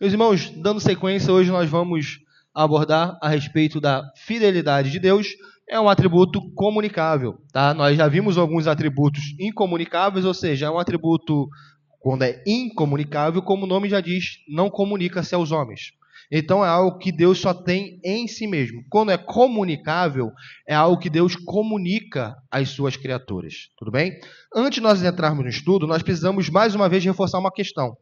Meus irmãos, dando sequência, hoje nós vamos abordar a respeito da fidelidade de Deus. É um atributo comunicável, tá? Nós já vimos alguns atributos incomunicáveis, ou seja, é um atributo, quando é incomunicável, como o nome já diz, não comunica-se aos homens. Então é algo que Deus só tem em si mesmo. Quando é comunicável, é algo que Deus comunica às suas criaturas. Tudo bem? Antes de nós entrarmos no estudo, nós precisamos mais uma vez reforçar uma questão.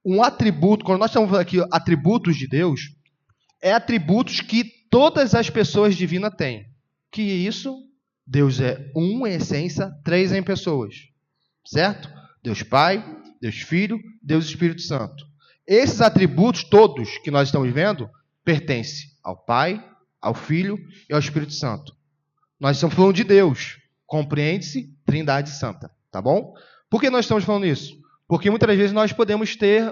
Um atributo, quando nós estamos falando aqui atributos de Deus, é atributos que todas as pessoas divinas têm. Que isso? Deus é um em essência, três em pessoas. Certo? Deus Pai, Deus Filho, Deus Espírito Santo. Esses atributos todos que nós estamos vendo pertencem ao Pai, ao Filho e ao Espírito Santo. Nós estamos falando de Deus. Compreende-se Trindade Santa. Tá bom? Por que nós estamos falando isso? Porque muitas vezes nós podemos ter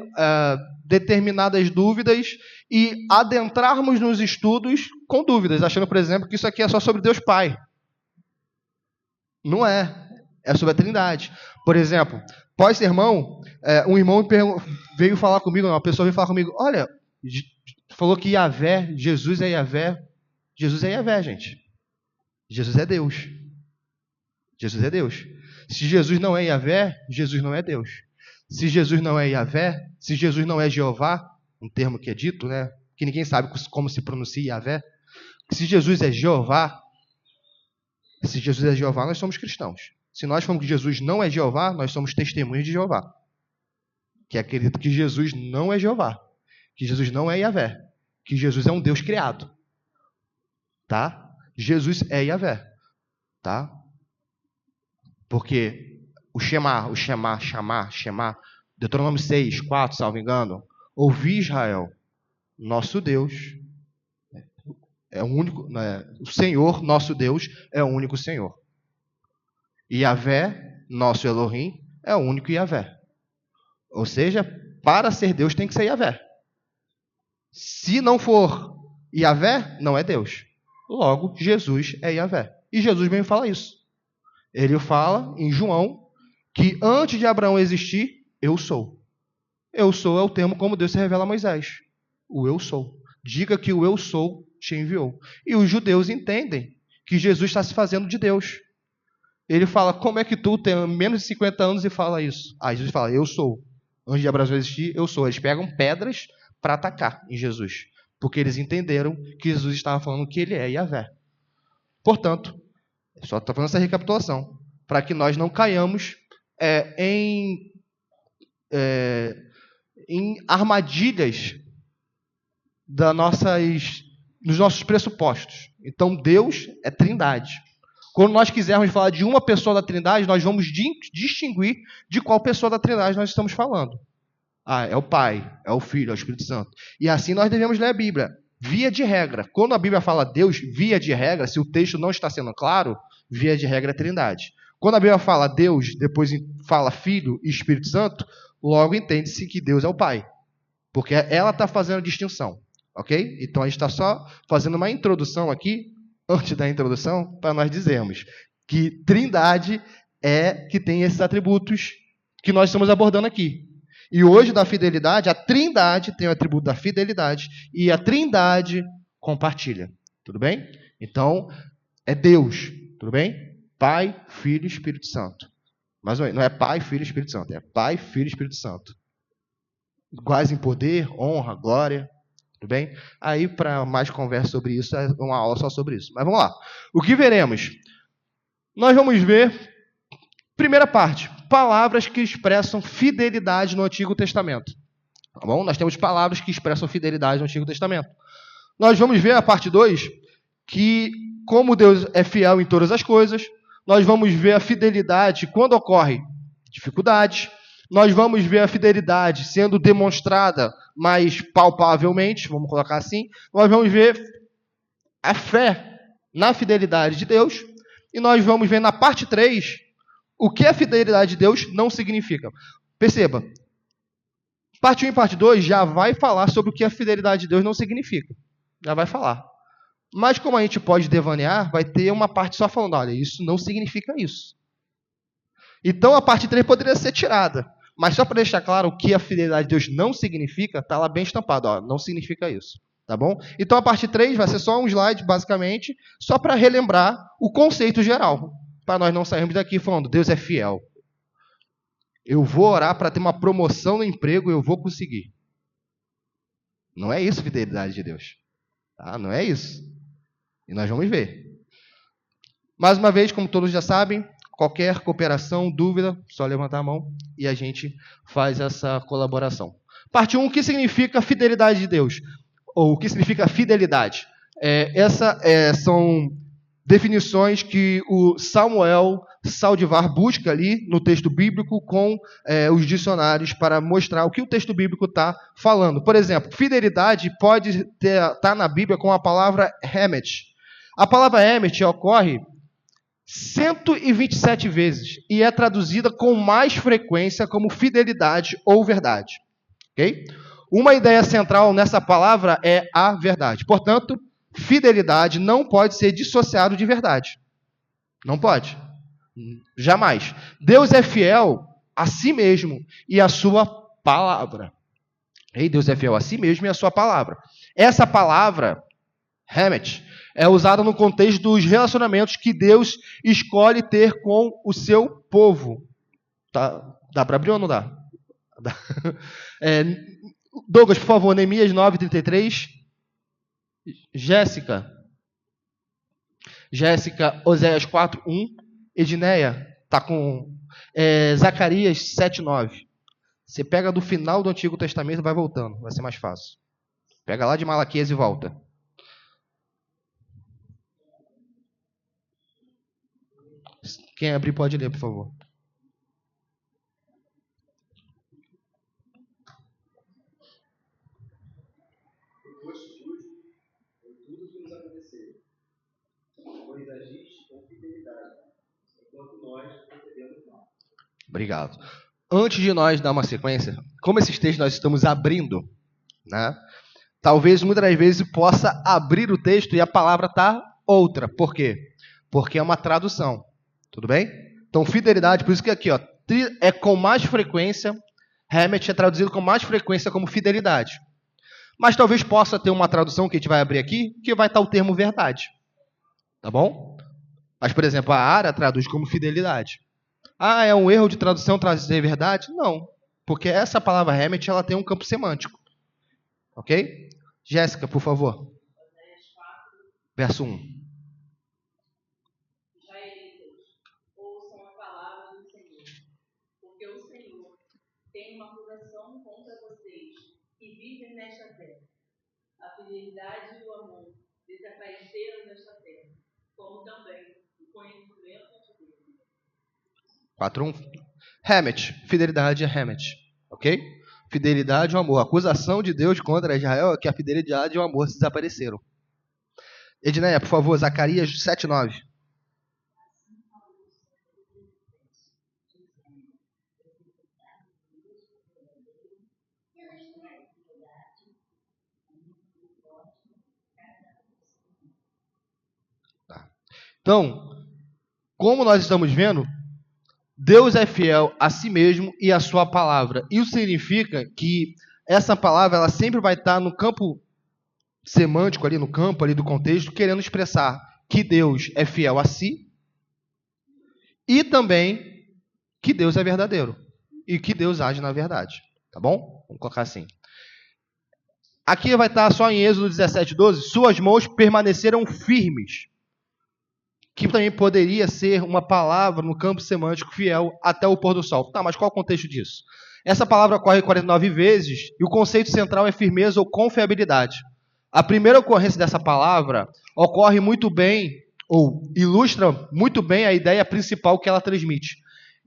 determinadas dúvidas e adentrarmos nos estudos com dúvidas, achando, por exemplo, que isso aqui é só sobre Deus Pai. Não é. É sobre a Trindade. Por exemplo, pós-sermão, um irmão veio falar comigo, uma pessoa veio falar comigo, olha, falou que Yahvé, Jesus é Yahvé. Jesus é Yahvé, gente. Jesus é Deus. Jesus é Deus. Se Jesus não é Yahvé, Jesus não é Deus. Se Jesus não é Yahvé, se Jesus não é Jeová, um termo que é dito, né, que ninguém sabe como se pronuncia Yahvé, se Jesus é Jeová, nós somos cristãos. Se nós formos que Jesus não é Jeová, nós somos testemunhas de Jeová. Que acredita que Jesus não é Jeová, que Jesus não é Yahvé, que Jesus é um Deus criado. Tá? Jesus é Yahvé. Tá? Porque o Shema, Deuteronômio 6, 4, salvo engano. Ouvi, Israel, nosso Deus é o único, o Senhor, nosso Deus, é o único Senhor. E Yahvé, nosso Elohim, é o único Yahvé. Ou seja, para ser Deus tem que ser Yahvé. Se não for Yahvé, não é Deus. Logo, Jesus é Yahvé. E Jesus mesmo fala isso. Ele fala em João que antes de Abraão existir, eu sou. Eu sou é o termo como Deus se revela a Moisés. O eu sou. Diga que o eu sou te enviou. E os judeus entendem que Jesus está se fazendo de Deus. Ele fala, como é que tu tem menos de 50 anos e fala isso? Aí Jesus fala, eu sou. Antes de Abraão existir, eu sou. Eles pegam pedras para atacar em Jesus. Porque eles entenderam que Jesus estava falando que ele é Yahvé. Portanto, só estou fazendo essa recapitulação, para que nós não caiamos em armadilhas dos nossos pressupostos. Então, Deus é Trindade. Quando nós quisermos falar de uma pessoa da Trindade, nós vamos distinguir de qual pessoa da Trindade nós estamos falando. É o Pai, é o Filho, é o Espírito Santo. E assim nós devemos ler a Bíblia. Via de regra. Quando a Bíblia fala Deus, via de regra, se o texto não está sendo claro, via de regra é Trindade. Quando a Bíblia fala Deus, depois fala Filho e Espírito Santo, logo entende-se que Deus é o Pai. Porque ela está fazendo a distinção. Ok? Então a gente está só fazendo uma introdução aqui, antes da introdução, para nós dizermos que Trindade é que tem esses atributos que nós estamos abordando aqui. E hoje, da fidelidade, a Trindade tem o atributo da fidelidade e a Trindade compartilha. Tudo bem? Então, é Deus. Tudo bem? Pai, Filho e Espírito Santo. Mas não é Pai, Filho e Espírito Santo. É Pai, Filho e Espírito Santo. Iguais em poder, honra, glória. Tudo bem? Aí, para mais conversa sobre isso, é uma aula só sobre isso. Mas vamos lá. O que veremos? Nós vamos ver, primeira parte, palavras que expressam fidelidade no Antigo Testamento. Tá bom? Nós temos palavras que expressam fidelidade no Antigo Testamento. Nós vamos ver a parte 2, que como Deus é fiel em todas as coisas, nós vamos ver a fidelidade quando ocorre dificuldades, nós vamos ver a fidelidade sendo demonstrada mais palpavelmente, vamos colocar assim, nós vamos ver a fé na fidelidade de Deus, e nós vamos ver na parte 3 o que a fidelidade de Deus não significa. Perceba, parte 1 e parte 2 já vai falar sobre o que a fidelidade de Deus não significa. Já vai falar. Mas como a gente pode devanear, vai ter uma parte só falando, olha, isso não significa isso. Então a parte 3 poderia ser tirada. Mas só para deixar claro o que a fidelidade de Deus não significa, está lá bem estampado, ó, não significa isso. Tá bom? Então a parte 3 vai ser só um slide, basicamente, só para relembrar o conceito geral. Para nós não sairmos daqui falando, Deus é fiel. Eu vou orar para ter uma promoção no emprego e eu vou conseguir. Não é isso a fidelidade de Deus. Tá? Não é isso. E nós vamos ver. Mais uma vez, como todos já sabem, qualquer cooperação, dúvida, só levantar a mão e a gente faz essa colaboração. Parte 1, o que significa fidelidade de Deus? Ou o que significa fidelidade? São definições que o Samuel Saldivar busca ali no texto bíblico com os dicionários para mostrar o que o texto bíblico está falando. Por exemplo, fidelidade pode estar na Bíblia com a palavra emet. A palavra emet ocorre 127 vezes e é traduzida com mais frequência como fidelidade ou verdade. Ok? Uma ideia central nessa palavra é a verdade. Portanto, fidelidade não pode ser dissociado de verdade. Não pode. Jamais. Deus é fiel a si mesmo e à sua palavra. E Deus é fiel a si mesmo e à sua palavra. Essa palavra, emet, é usada no contexto dos relacionamentos que Deus escolhe ter com o seu povo. Tá? Dá para abrir ou não dá? Dá. Douglas, por favor, Neemias 9:33. Jéssica, Oséias 4:1. Edneia, está com Zacarias 7:9. Você pega do final do Antigo Testamento e vai voltando, vai ser mais fácil. Pega lá de Malaquias e volta. Quem abrir pode ler, por favor. Obrigado. Antes de nós dar uma sequência, como esses textos nós estamos abrindo, né? Talvez muitas das vezes possa abrir o texto e a palavra tá outra. Por quê? Porque é uma tradução. Tudo bem? Então, fidelidade, por isso que aqui, ó, é com mais frequência, emet é traduzido com mais frequência como fidelidade. Mas talvez possa ter uma tradução que a gente vai abrir aqui, que vai estar o termo verdade. Tá bom? Mas, por exemplo, a Ara traduz como fidelidade. Ah, é um erro de tradução trazer verdade? Não. Porque essa palavra emet, ela tem um campo semântico. Ok? Jéssica, por favor. Verso 1. Israelitas, ouçam a palavra do Senhor, porque o Senhor tem uma acusação contra vocês que vivem nesta terra. A fidelidade e o amor desapareceram desta terra, como também o conhecimento de Deus. 4:1. Emet, fidelidade é emet. Ok? Fidelidade e o amor. A acusação de Deus contra Israel é que a fidelidade e o amor desapareceram. Edneia, por favor, Zacarias 7:9. Tá. Então, como nós estamos vendo, Deus é fiel a si mesmo e à sua palavra. Isso significa que essa palavra ela sempre vai estar no campo semântico, ali no campo ali do contexto, querendo expressar que Deus é fiel a si e também que Deus é verdadeiro e que Deus age na verdade. Tá bom? Vamos colocar assim. Aqui vai estar só em Êxodo 17:12, suas mãos permaneceram firmes. Que também poderia ser uma palavra no campo semântico fiel até o pôr do sol. Tá, mas qual é o contexto disso? Essa palavra ocorre 49 vezes e o conceito central é firmeza ou confiabilidade. A primeira ocorrência dessa palavra ocorre muito bem, ou ilustra muito bem a ideia principal que ela transmite.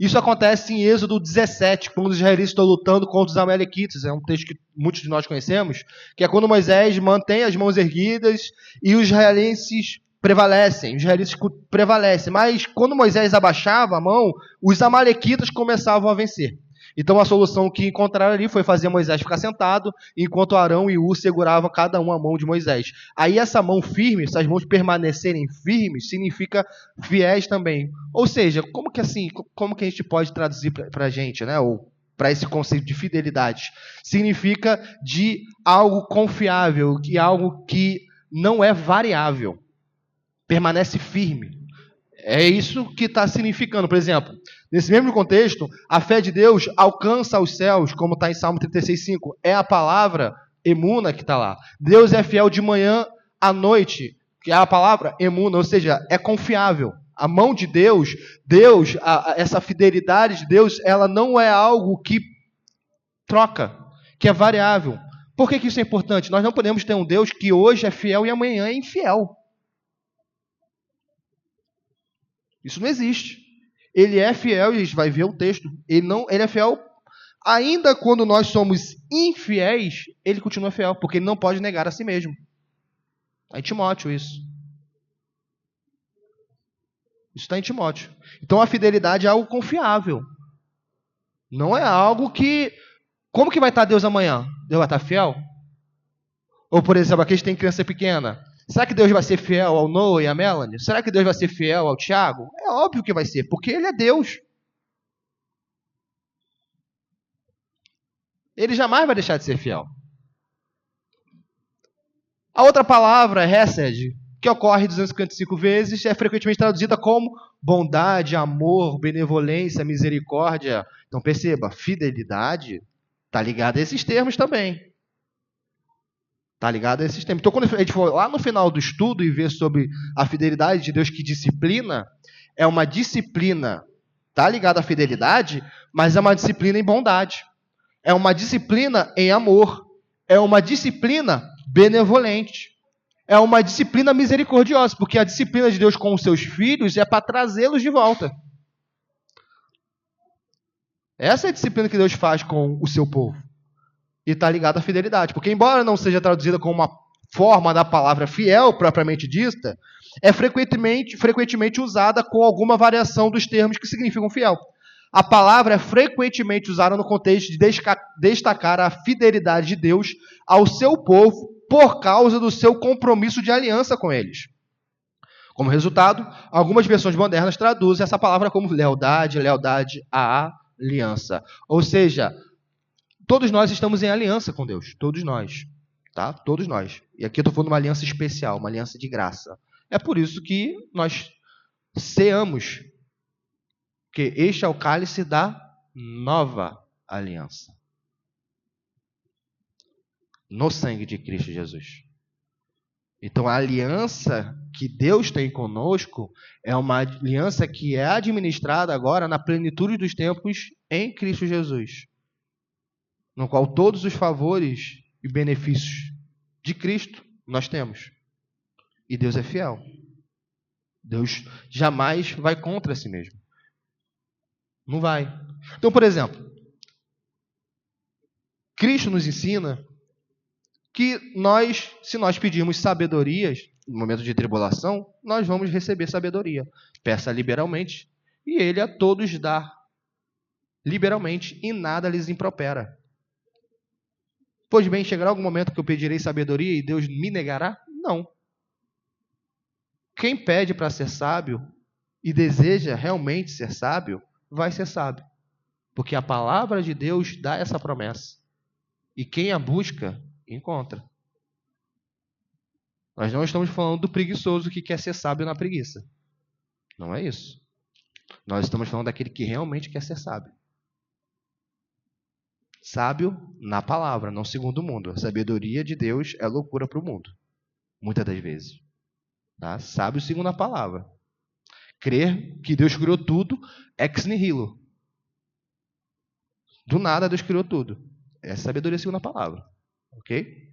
Isso acontece em Êxodo 17, quando os israelitas estão lutando contra os amalequitas. É um texto que muitos de nós conhecemos, que é quando Moisés mantém as mãos erguidas e os israelenses prevalecem, os israelitas prevalecem. Mas quando Moisés abaixava a mão, os amalequitas começavam a vencer. Então a solução que encontraram ali foi fazer Moisés ficar sentado, enquanto Arão e Ur seguravam cada um a mão de Moisés. Aí essa mão firme, essas mãos permanecerem firmes, significa fiéis também. Ou seja, como que a gente pode traduzir para a gente, né? Ou para esse conceito de fidelidade. Significa de algo confiável, de algo que não é variável, permanece firme. É isso que está significando. Por exemplo, nesse mesmo contexto, a fé de Deus alcança os céus, como está em Salmo 36,5. É a palavra emuna que está lá. Deus é fiel de manhã à noite, que é a palavra emuna, ou seja, é confiável. A mão de Deus, essa fidelidade de Deus, ela não é algo que troca, que é variável. Por que isso é importante? Nós não podemos ter um Deus que hoje é fiel e amanhã é infiel. Isso não existe. Ele é fiel, e a gente vai ver o texto. Ele é fiel, ainda quando nós somos infiéis, ele continua fiel, porque ele não pode negar a si mesmo. Está em Timóteo isso. Isso está em Timóteo. Então a fidelidade é algo confiável. Não é algo que... Como que vai estar Deus amanhã? Deus vai estar fiel? Ou, por exemplo, aqui a gente tem criança pequena. Será que Deus vai ser fiel ao Noah e à Melanie? Será que Deus vai ser fiel ao Tiago? É óbvio que vai ser, porque ele é Deus. Ele jamais vai deixar de ser fiel. A outra palavra, hesed, que ocorre 255 vezes, é frequentemente traduzida como bondade, amor, benevolência, misericórdia. Então perceba, fidelidade está ligada a esses termos também. Está ligado a esses termos. Então, quando a gente for lá no final do estudo e ver sobre a fidelidade de Deus que disciplina, é uma disciplina, está ligada à fidelidade, mas é uma disciplina em bondade. É uma disciplina em amor. É uma disciplina benevolente. É uma disciplina misericordiosa, porque a disciplina de Deus com os seus filhos é para trazê-los de volta. Essa é a disciplina que Deus faz com o seu povo. E está ligado à fidelidade. Porque, embora não seja traduzida como uma forma da palavra fiel, propriamente dita, é frequentemente usada com alguma variação dos termos que significam fiel. A palavra é frequentemente usada no contexto de destacar a fidelidade de Deus ao seu povo por causa do seu compromisso de aliança com eles. Como resultado, algumas versões modernas traduzem essa palavra como lealdade à aliança. Ou seja, todos nós estamos em aliança com Deus. Todos nós. Tá? Todos nós. E aqui eu estou falando de uma aliança especial, uma aliança de graça. É por isso que nós ceamos. Que este é o cálice da nova aliança. No sangue de Cristo Jesus. Então a aliança que Deus tem conosco é uma aliança que é administrada agora na plenitude dos tempos em Cristo Jesus. No qual todos os favores e benefícios de Cristo nós temos. E Deus é fiel. Deus jamais vai contra si mesmo. Não vai. Então, por exemplo, Cristo nos ensina que se nós pedirmos sabedorias no momento de tribulação, nós vamos receber sabedoria. Peça liberalmente, e Ele a todos dá liberalmente, e nada lhes impropera. Pois bem, chegará algum momento que eu pedirei sabedoria e Deus me negará? Não. Quem pede para ser sábio e deseja realmente ser sábio, vai ser sábio. Porque a palavra de Deus dá essa promessa. E quem a busca, encontra. Nós não estamos falando do preguiçoso que quer ser sábio na preguiça. Não é isso. Nós estamos falando daquele que realmente quer ser sábio. Sábio na palavra, não segundo o mundo. A sabedoria de Deus é loucura para o mundo. Muitas das vezes. Tá? Sábio segundo a palavra. Crer que Deus criou tudo ex nihilo. Do nada Deus criou tudo. É sabedoria segundo a palavra. Ok?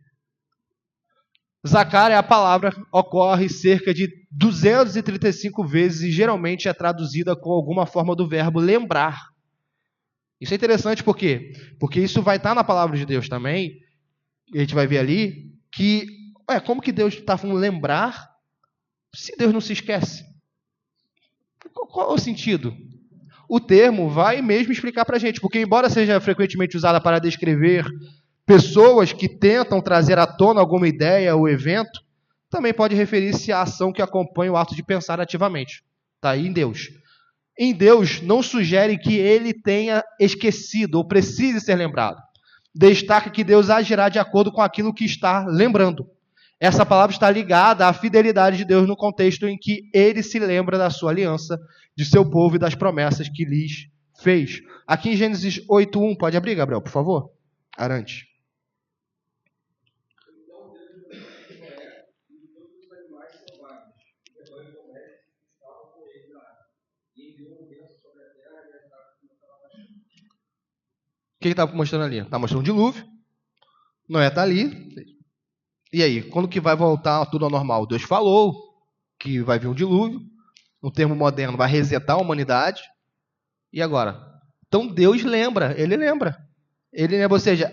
Zacar é a palavra, ocorre cerca de 235 vezes e geralmente é traduzida com alguma forma do verbo lembrar. Isso é interessante por quê? Porque isso vai estar na palavra de Deus também, e a gente vai ver ali, que, como que Deus está falando lembrar se Deus não se esquece? Qual é o sentido? O termo vai mesmo explicar para a gente, porque embora seja frequentemente usada para descrever pessoas que tentam trazer à tona alguma ideia ou evento, também pode referir-se à ação que acompanha o ato de pensar ativamente. Está aí em Deus. em Deus não sugere que ele tenha esquecido ou precise ser lembrado. Destaca que Deus agirá de acordo com aquilo que está lembrando. Essa palavra está ligada à fidelidade de Deus no contexto em que ele se lembra da sua aliança, de seu povo e das promessas que lhes fez. Aqui em Gênesis 8:1, pode abrir, Gabriel, por favor? Arante. O que está mostrando ali? Está mostrando um dilúvio. Noé está ali. E aí, quando que vai voltar tudo ao normal? Deus falou que vai vir um dilúvio. No termo moderno, vai resetar a humanidade. E agora? Então Deus lembra. Ele lembra. Ele lembra, ou seja,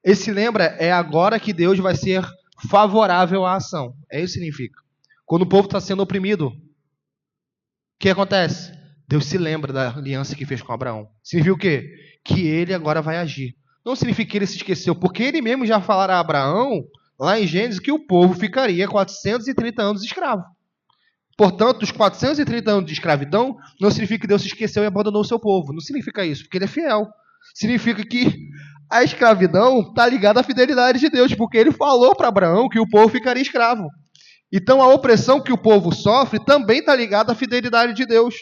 esse lembra é agora que Deus vai ser favorável à ação. É isso que significa. Quando o povo está sendo oprimido, o que acontece? Deus se lembra da aliança que fez com Abraão. Significa o quê? Que ele agora vai agir. Não significa que ele se esqueceu, porque ele mesmo já falara a Abraão, lá em Gênesis, que o povo ficaria 430 anos escravo. Portanto, os 430 anos de escravidão não significa que Deus se esqueceu e abandonou o seu povo. Não significa isso, porque ele é fiel. Significa que a escravidão está ligada à fidelidade de Deus, porque ele falou para Abraão que o povo ficaria escravo. Então, a opressão que o povo sofre também está ligada à fidelidade de Deus,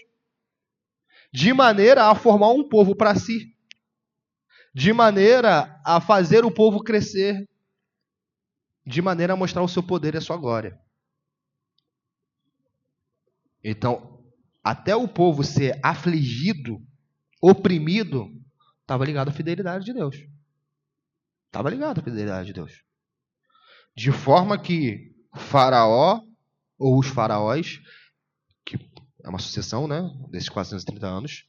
de maneira a formar um povo para si, de maneira a fazer o povo crescer, de maneira a mostrar o seu poder e a sua glória. Então, até o povo ser afligido, oprimido, estava ligado à fidelidade de Deus. Estava ligado à fidelidade de Deus. De forma que Faraó, ou os faraós, que é uma sucessão, né, desses 430 anos,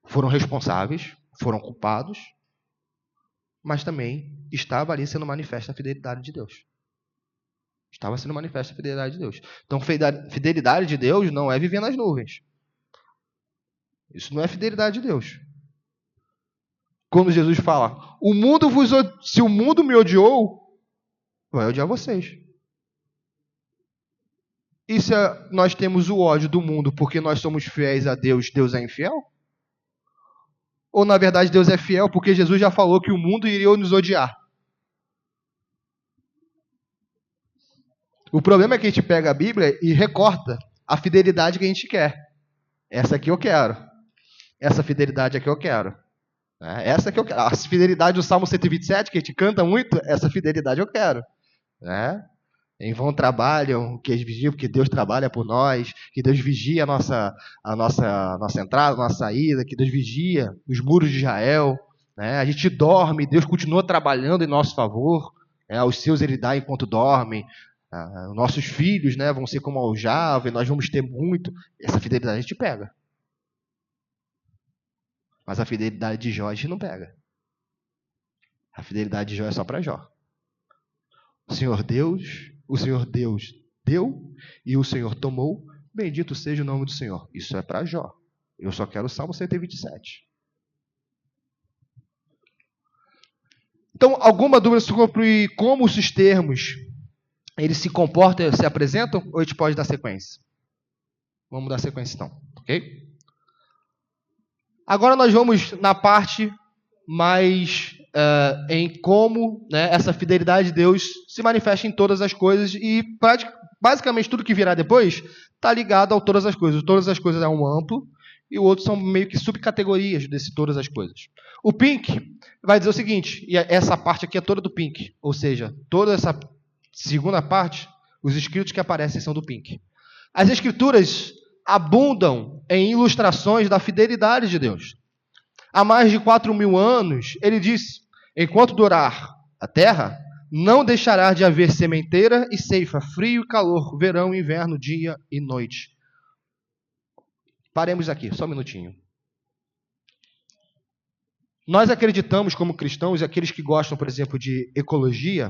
foram responsáveis, foram culpados, mas também estava ali sendo manifesta a fidelidade de Deus. Estava sendo manifesta a fidelidade de Deus. Então, fidelidade de Deus não é viver nas nuvens. Isso não é fidelidade de Deus. Quando Jesus fala, se o mundo me odiou, vai odiar vocês. E se nós temos o ódio do mundo porque nós somos fiéis a Deus, Deus é infiel? Ou, na verdade, Deus é fiel porque Jesus já falou que o mundo iria nos odiar? O problema é que a gente pega a Bíblia e recorta a fidelidade que a gente quer. Essa aqui eu quero. Essa fidelidade aqui eu quero. Essa aqui eu quero. A fidelidade do Salmo 127, que a gente canta muito, essa fidelidade eu quero. Em vão trabalham, que eles vigiam, porque Deus trabalha por nós, que Deus vigia a nossa entrada, a nossa saída, que Deus vigia os muros de Israel. A gente dorme, Deus continua trabalhando em nosso favor. Os seus ele dá enquanto dormem. Nossos filhos vão ser como aljava, e nós vamos ter muito. Essa fidelidade a gente pega. Mas a fidelidade de Jó a gente não pega. A fidelidade de Jó é só para Jó. O Senhor Deus deu e o Senhor tomou. Bendito seja o nome do Senhor. Isso é para Jó. Eu só quero o Salmo 127. Então, alguma dúvida sobre como esses termos eles se comportam, se apresentam, ou a gente pode dar sequência? Vamos dar sequência então, ok? Agora nós vamos na parte mais em como essa fidelidade de Deus se manifesta em todas as coisas e basicamente tudo que virá depois está ligado a todas as coisas. Todas as coisas é um amplo e o outro são meio que subcategorias desse todas as coisas. O Pink vai dizer o seguinte, e essa parte aqui é toda do Pink, ou seja, toda essa segunda parte, os escritos que aparecem são do Pink. As escrituras abundam em ilustrações da fidelidade de Deus. Há mais de 4.000 anos, ele disse, enquanto durar a terra, não deixará de haver sementeira e ceifa, frio e calor, verão e inverno, dia e noite. Paremos aqui, só um minutinho. Nós acreditamos como cristãos, e aqueles que gostam, por exemplo, de ecologia,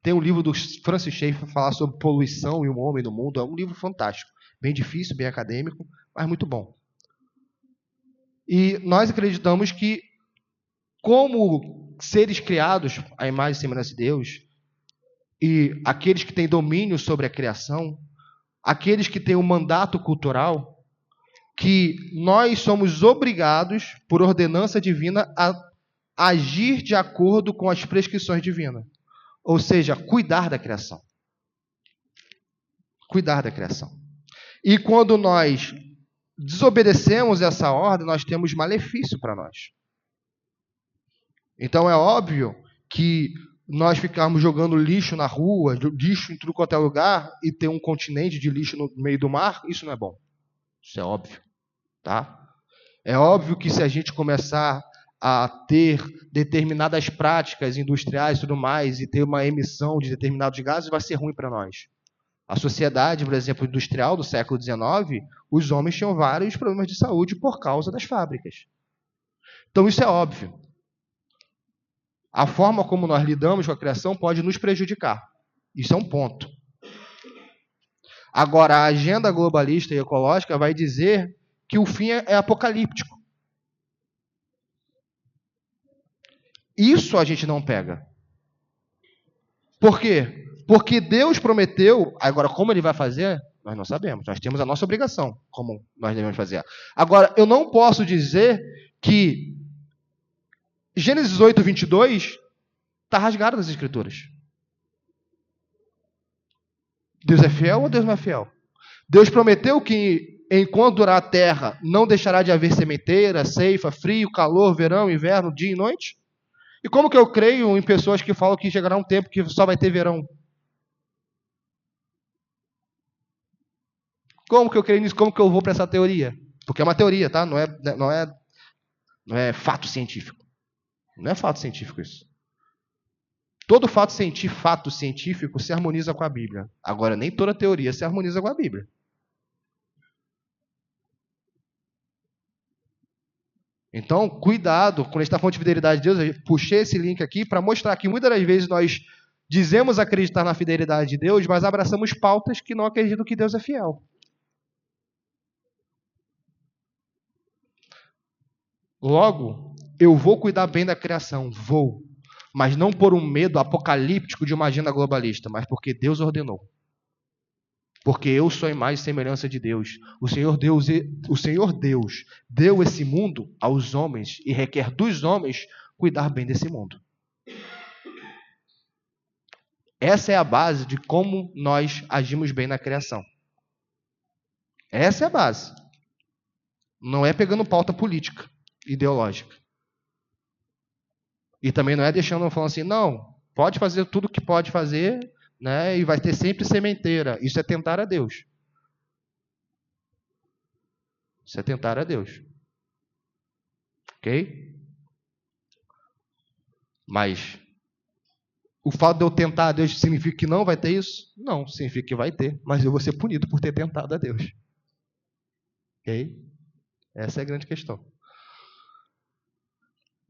tem um livro do Francis Schaeffer falar sobre poluição e o homem no mundo. É um livro fantástico. Bem difícil, bem acadêmico, mas muito bom. E nós acreditamos que, como seres criados à imagem e semelhança de Deus, e aqueles que têm domínio sobre a criação, aqueles que têm um mandato cultural, que nós somos obrigados, por ordenança divina, a agir de acordo com as prescrições divinas. Ou seja, cuidar da criação. Cuidar da criação. E quando nós desobedecemos essa ordem, nós temos malefício para nós. Então é óbvio que nós ficarmos jogando lixo na rua, lixo em tudo quanto é lugar, e ter um continente de lixo no meio do mar, isso não é bom. Isso é óbvio. Tá? É óbvio que se a gente começar a ter determinadas práticas industriais e tudo mais, e ter uma emissão de determinados gases, vai ser ruim para nós. A sociedade, por exemplo, industrial do século XIX, os homens tinham vários problemas de saúde por causa das fábricas. Então isso é óbvio. A forma como nós lidamos com a criação pode nos prejudicar. Isso é um ponto. Agora, a agenda globalista e ecológica vai dizer que o fim é apocalíptico. Isso a gente não pega. Por quê? Porque Deus prometeu, agora como ele vai fazer, nós não sabemos. Nós temos a nossa obrigação, como nós devemos fazer. Agora, eu não posso dizer que Gênesis 8, 22 está rasgado das Escrituras. Deus é fiel ou Deus não é fiel? Deus prometeu que enquanto durar a terra, não deixará de haver sementeira, ceifa, frio, calor, verão, inverno, dia e noite? E como que eu creio em pessoas que falam que chegará um tempo que só vai ter verão? Como que eu creio nisso? Como que eu vou para essa teoria? Porque é uma teoria, tá? Não é fato científico. Não é fato científico isso. Todo fato científico se harmoniza com a Bíblia. Agora, nem toda teoria se harmoniza com a Bíblia. Então, cuidado, quando a gente está falando de fidelidade de Deus, eu puxei esse link aqui para mostrar que muitas das vezes nós dizemos acreditar na fidelidade de Deus, mas abraçamos pautas que não acreditam que Deus é fiel. Logo, eu vou cuidar bem da criação, vou, mas não por um medo apocalíptico de uma agenda globalista, mas porque Deus ordenou. Porque eu sou a imagem e semelhança de Deus. O Senhor Deus deu esse mundo aos homens e requer dos homens cuidar bem desse mundo. Essa é a base de como nós agimos bem na criação. Essa é a base. Não é pegando pauta política, ideológica. E também não é deixando falando assim, não, pode fazer tudo o que pode fazer, né, e vai ter sempre sementeira. Isso é tentar a Deus. Isso é tentar a Deus. Ok? Mas o fato de eu tentar a Deus significa que não vai ter isso? Não, significa que vai ter. Mas eu vou ser punido por ter tentado a Deus. Ok? Essa é a grande questão.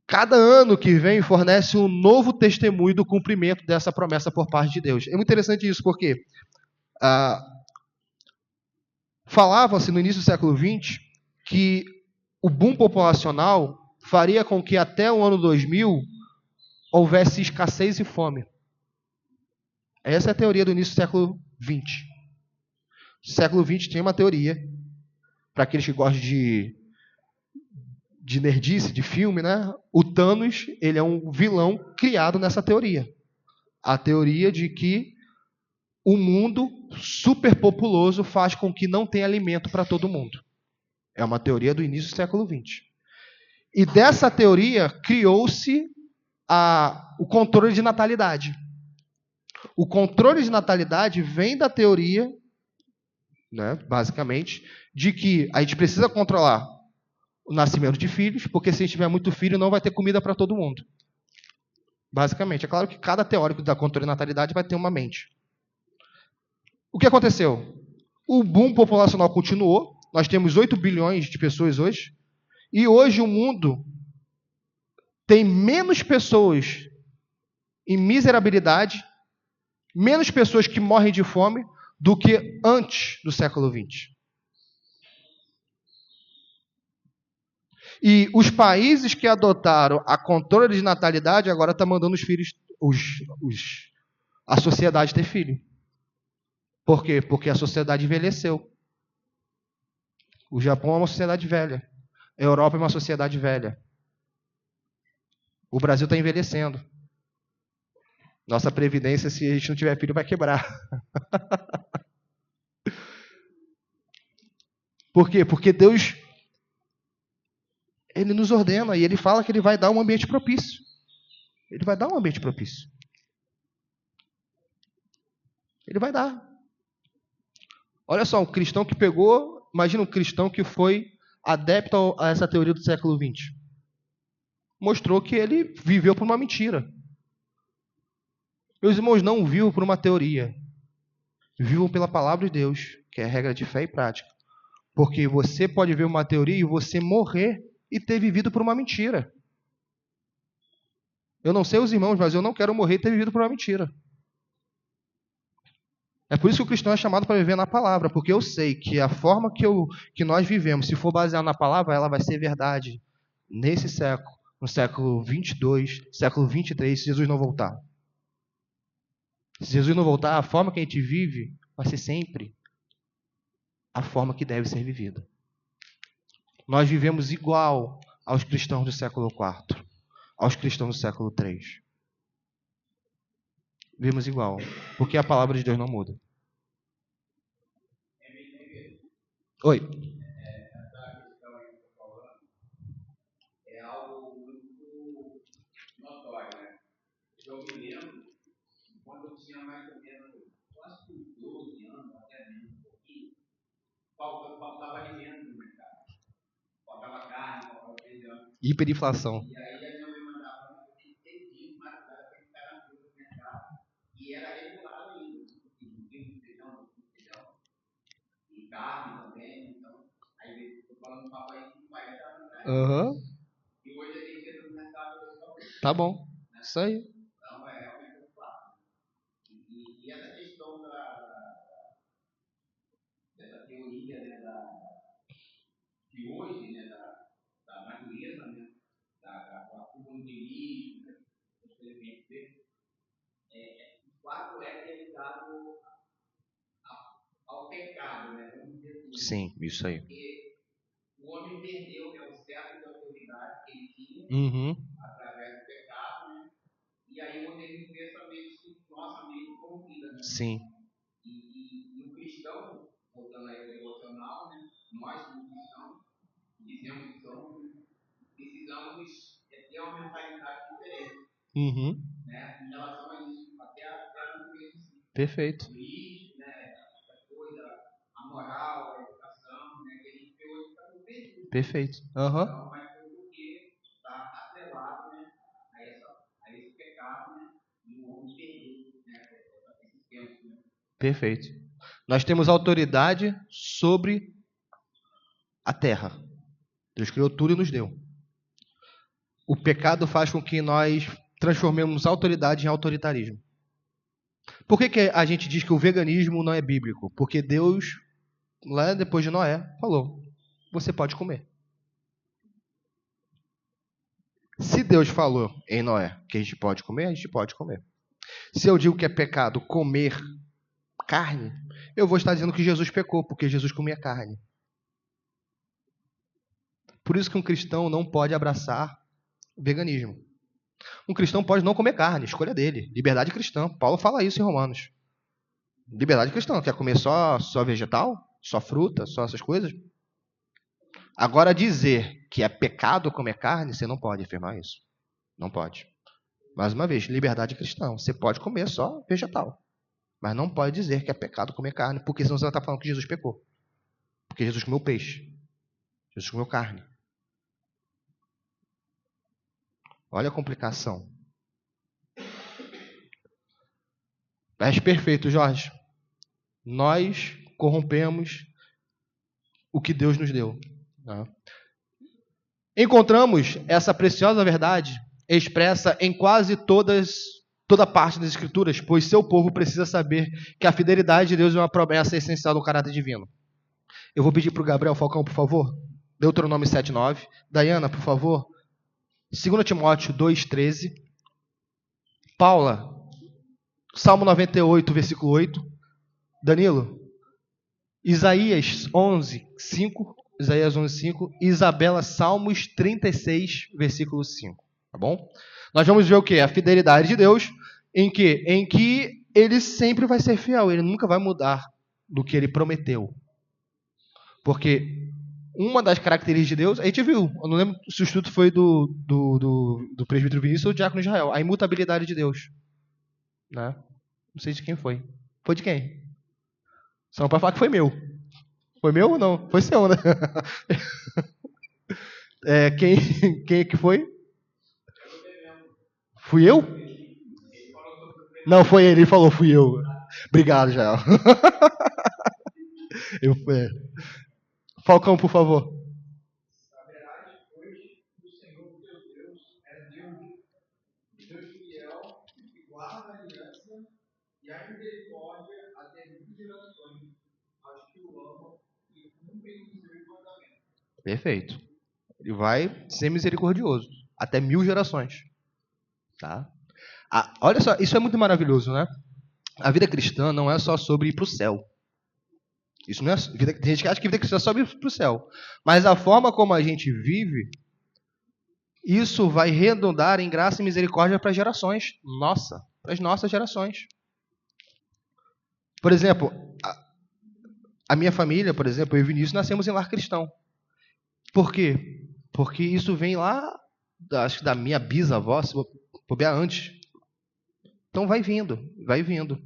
Cada ano que vem fornece um novo testemunho do cumprimento dessa promessa por parte de Deus. É muito interessante isso, porque falava-se no início do século XX que o boom populacional faria com que até o ano 2000 houvesse escassez e fome. Essa é a teoria do início do século XX. O século XX tem uma teoria, para aqueles que gostam de nerdice, de filme, né? O Thanos, ele é um vilão criado nessa teoria. A teoria de que o mundo superpopuloso faz com que não tenha alimento para todo mundo. É uma teoria do início do século XX. E dessa teoria criou-se o controle de natalidade. O controle de natalidade vem da teoria, né, basicamente, de que a gente precisa controlar o nascimento de filhos, porque se a gente tiver muito filho, não vai ter comida para todo mundo. Basicamente. É claro que cada teórico da controle de natalidade vai ter uma mente. O que aconteceu? O boom populacional continuou. Nós temos 8 bilhões de pessoas hoje. E hoje o mundo tem menos pessoas em miserabilidade, menos pessoas que morrem de fome do que antes do século XX. E os países que adotaram a controle de natalidade agora estão mandando os filhos, a sociedade ter filho. Por quê? Porque a sociedade envelheceu. O Japão é uma sociedade velha. A Europa é uma sociedade velha. O Brasil está envelhecendo. Nossa previdência, se a gente não tiver filho, vai quebrar. Por quê? Porque Deus, Ele nos ordena e Ele fala que Ele vai dar um ambiente propício. Ele vai dar um ambiente propício. Ele vai dar. Olha só, um cristão que pegou... Imagina um cristão que foi adepto a essa teoria do século XX. Mostrou que ele viveu por uma mentira. Meus irmãos, não vivam por uma teoria. Vivam pela palavra de Deus, que é a regra de fé e prática. Porque você pode ver uma teoria e você morrer e ter vivido por uma mentira. Eu não sei os irmãos, mas eu não quero morrer e ter vivido por uma mentira. É por isso que o cristão é chamado para viver na palavra, porque eu sei que a forma que nós vivemos, se for baseada na palavra, ela vai ser verdade nesse século, no século 22, século 23, se Jesus não voltar. Se Jesus não voltar, a forma que a gente vive vai ser sempre a forma que deve ser vivida. Nós vivemos igual aos cristãos do século IV, aos cristãos do século III. Vivemos igual, porque a palavra de Deus não muda. Oi. Essa questão aí que eu estou falando é algo muito notório, né? Eu me lembro, quando eu tinha mais ou menos, acho que 12 anos, até menos um pouquinho, faltava alimento no mercado. Faltava carne, faltava feijão. Hiperinflação. E aí a minha mãe mandava para mim ter dia, madrugada, para ficar na rua do mercado. E era regulado ainda. Um quilo de feijão, e carne também. Então, aí eu falando para o papai que vai entrar no mercado. E hoje a gente entra no mercado. Tá bom. Né? Isso aí. Então, é realmente muito fácil. E essa questão dessa teoria, né, de hoje, né, da natureza, né, da acúmulo de lixo, né, dos elementos o fato é que é ligado ao pecado, né, vamos dizer assim. Sim, isso aí. Porque o homem perdeu, né, o certo de autoridade que ele tinha através do pecado, né, e aí onde ele vê essa nossa mente corrompida, né? Sim. E o cristão, voltando aí ao devocional, né, nós como cristãos, dizemos que somos, precisamos ter uma mentalidade diferente, né, em relação a isso, até a natureza. Perfeito. O lixo, né, a coisa, a moral, a educação, né, que a gente vê hoje está tudo perdido. Perfeito. Então, mas porque está atrelado, né, a esse pecado, né, e o homem perder, né, esses tempos, né. Perfeito. Nós temos autoridade sobre a terra. Deus criou tudo e nos deu. O pecado faz com que nós transformemos autoridade em autoritarismo. Por que a gente diz que o veganismo não é bíblico? Porque Deus, lá depois de Noé, falou: você pode comer. Se Deus falou em Noé que a gente pode comer, a gente pode comer. Se eu digo que é pecado comer carne, eu vou estar dizendo que Jesus pecou, porque Jesus comia carne. Por isso que um cristão não pode abraçar o veganismo. Um cristão pode não comer carne, escolha dele. Liberdade cristã. Paulo fala isso em Romanos. Liberdade cristã. Quer comer só vegetal? Só fruta? Só essas coisas? Agora, dizer que é pecado comer carne, você não pode afirmar isso. Não pode. Mais uma vez, liberdade cristã. Você pode comer só vegetal. Mas não pode dizer que é pecado comer carne, porque senão você vai estar falando que Jesus pecou. Porque Jesus comeu peixe. Jesus comeu carne. Olha a complicação. És perfeito, Jorge. Nós corrompemos o que Deus nos deu. Encontramos essa preciosa verdade expressa em quase toda parte das Escrituras, pois seu povo precisa saber que a fidelidade de Deus é uma promessa essencial do caráter divino. Eu vou pedir para o Gabriel Falcão, por favor. Deuteronômio 7:9. Dayana, por favor. 2 Timóteo 2:13. Paula, Salmo 98, versículo 8. Danilo, Isaías 11:5. Isaías 11:5, Isabela, Salmos 36, versículo 5, tá bom? Nós vamos ver o quê? A fidelidade de Deus, em que ele sempre vai ser fiel, ele nunca vai mudar do que ele prometeu. Porque uma das características de Deus, a gente viu, eu não lembro se o estudo foi do presbítero Vinícius ou do diácono Israel, a imutabilidade de Deus. Né? Não sei de quem foi. Foi de quem? Só não pode falar que foi meu. Foi meu ou não? Foi seu, né? Quem que foi? Fui eu? Não, foi ele falou, fui eu. Obrigado, Jael. Falcão, por favor. Saberás, pois, que o Senhor teu Deus é Deus fiel, que guarda a aliança e a misericórdia até 1000 gerações, aos que o amam e cumprem os seus mandamentos. Perfeito. Ele vai ser misericordioso até 1000 gerações. Tá? Olha só, isso é muito maravilhoso, né? A vida cristã não é só sobre ir para o céu. Isso não é, tem gente que acha que a vida cristã é só ir para o céu. Mas a forma como a gente vive, isso vai redundar em graça e misericórdia para as gerações. Para as nossas gerações. Por exemplo, a minha família, por exemplo, eu e o Vinícius nascemos em lar cristão. Por quê? Porque isso vem lá, acho que da minha bisavó, se vou bobear antes. Então vai vindo, vai vindo.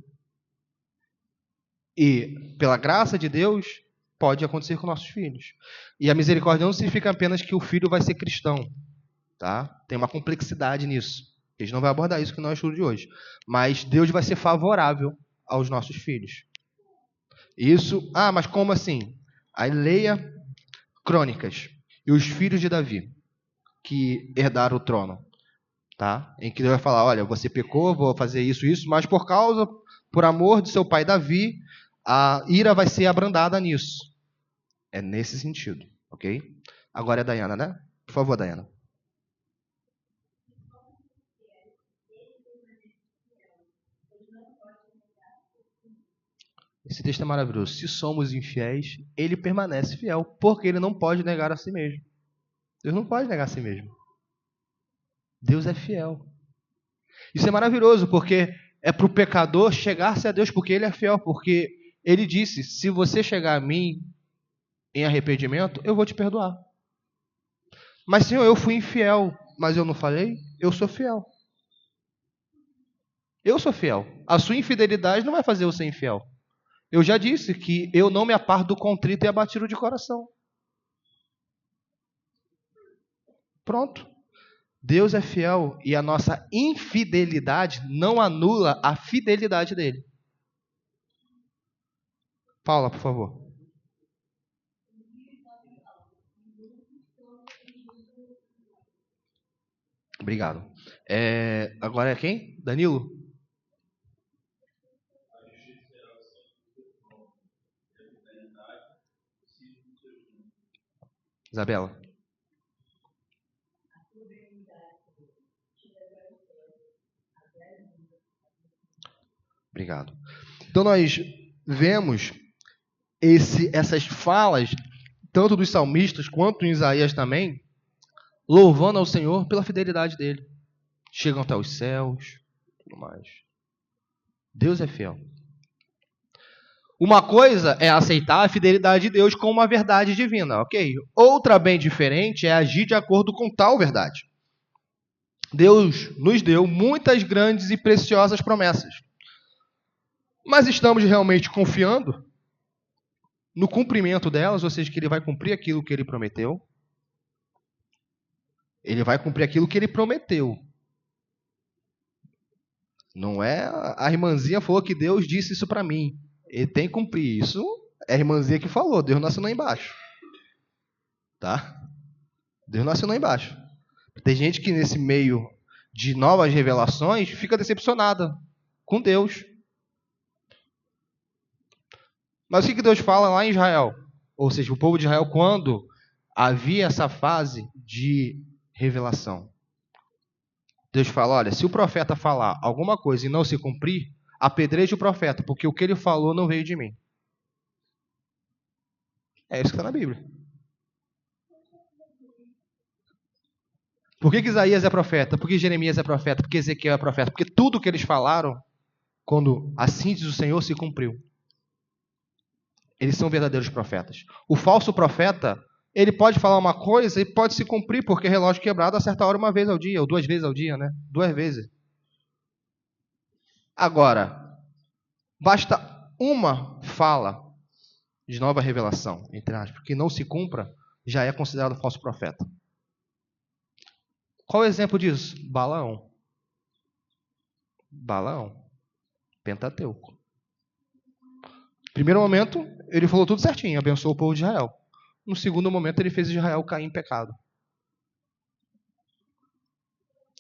E, pela graça de Deus, pode acontecer com nossos filhos. E a misericórdia não significa apenas que o filho vai ser cristão. Tá? Tem uma complexidade nisso. A gente não vai abordar isso que não é o estudo de hoje. Mas Deus vai ser favorável aos nossos filhos. Isso. Mas como assim? Aí leia Crônicas. E os filhos de Davi, que herdaram o trono. Tá? Em que Deus vai falar, olha, você pecou, vou fazer isso, mas por amor de seu pai Davi, a ira vai ser abrandada nisso. É nesse sentido, ok? Agora é a Dayana, né? Por favor, Dayana. Esse texto é maravilhoso. Se somos infiéis, ele permanece fiel, porque ele não pode negar a si mesmo. Deus não pode negar a si mesmo. Deus é fiel. Isso é maravilhoso, porque é para o pecador chegar-se a Deus, porque ele é fiel, porque ele disse, se você chegar a mim em arrependimento, eu vou te perdoar. Mas, Senhor, eu fui infiel, mas eu não falei? Eu sou fiel. Eu sou fiel. A sua infidelidade não vai fazer eu ser infiel. Eu já disse que eu não me aparto do contrito e abatido de coração. Pronto. Deus é fiel e a nossa infidelidade não anula a fidelidade dele. Paula, por favor. Obrigado. Agora é quem? Danilo? Isabela. Obrigado. Então nós vemos essas falas, tanto dos salmistas quanto em Isaías também, louvando ao Senhor pela fidelidade dele. Chegam até os céus, tudo mais. Deus é fiel. Uma coisa é aceitar a fidelidade de Deus como uma verdade divina, ok? Outra bem diferente é agir de acordo com tal verdade. Deus nos deu muitas grandes e preciosas promessas. Mas estamos realmente confiando no cumprimento delas, ou seja, que ele vai cumprir aquilo que ele prometeu? Ele vai cumprir aquilo que ele prometeu. Não é a irmãzinha falou que Deus disse isso para mim. Ele tem que cumprir isso. É a irmãzinha que falou. Deus não assinou embaixo. Tá? Deus não assinou embaixo. Tem gente que nesse meio de novas revelações fica decepcionada com Deus. Mas o que Deus fala lá em Israel? Ou seja, o povo de Israel, quando havia essa fase de revelação. Deus fala, olha, se o profeta falar alguma coisa e não se cumprir, apedreje o profeta, porque o que ele falou não veio de mim. É isso que está na Bíblia. Por que Isaías é profeta? Por que Jeremias é profeta? Por que Ezequiel é profeta? Porque tudo que eles falaram, quando assim diz o Senhor, se cumpriu. Eles são verdadeiros profetas. O falso profeta, ele pode falar uma coisa e pode se cumprir, porque relógio quebrado acerta a hora uma vez ao dia, ou 2 vezes ao dia, né? 2 vezes. Agora, basta uma fala de nova revelação, entre aspas, que não se cumpra, já é considerado falso profeta. Qual o exemplo disso? Balaão. Pentateuco. Primeiro momento, ele falou tudo certinho, abençoou o povo de Israel. No segundo momento, ele fez Israel cair em pecado.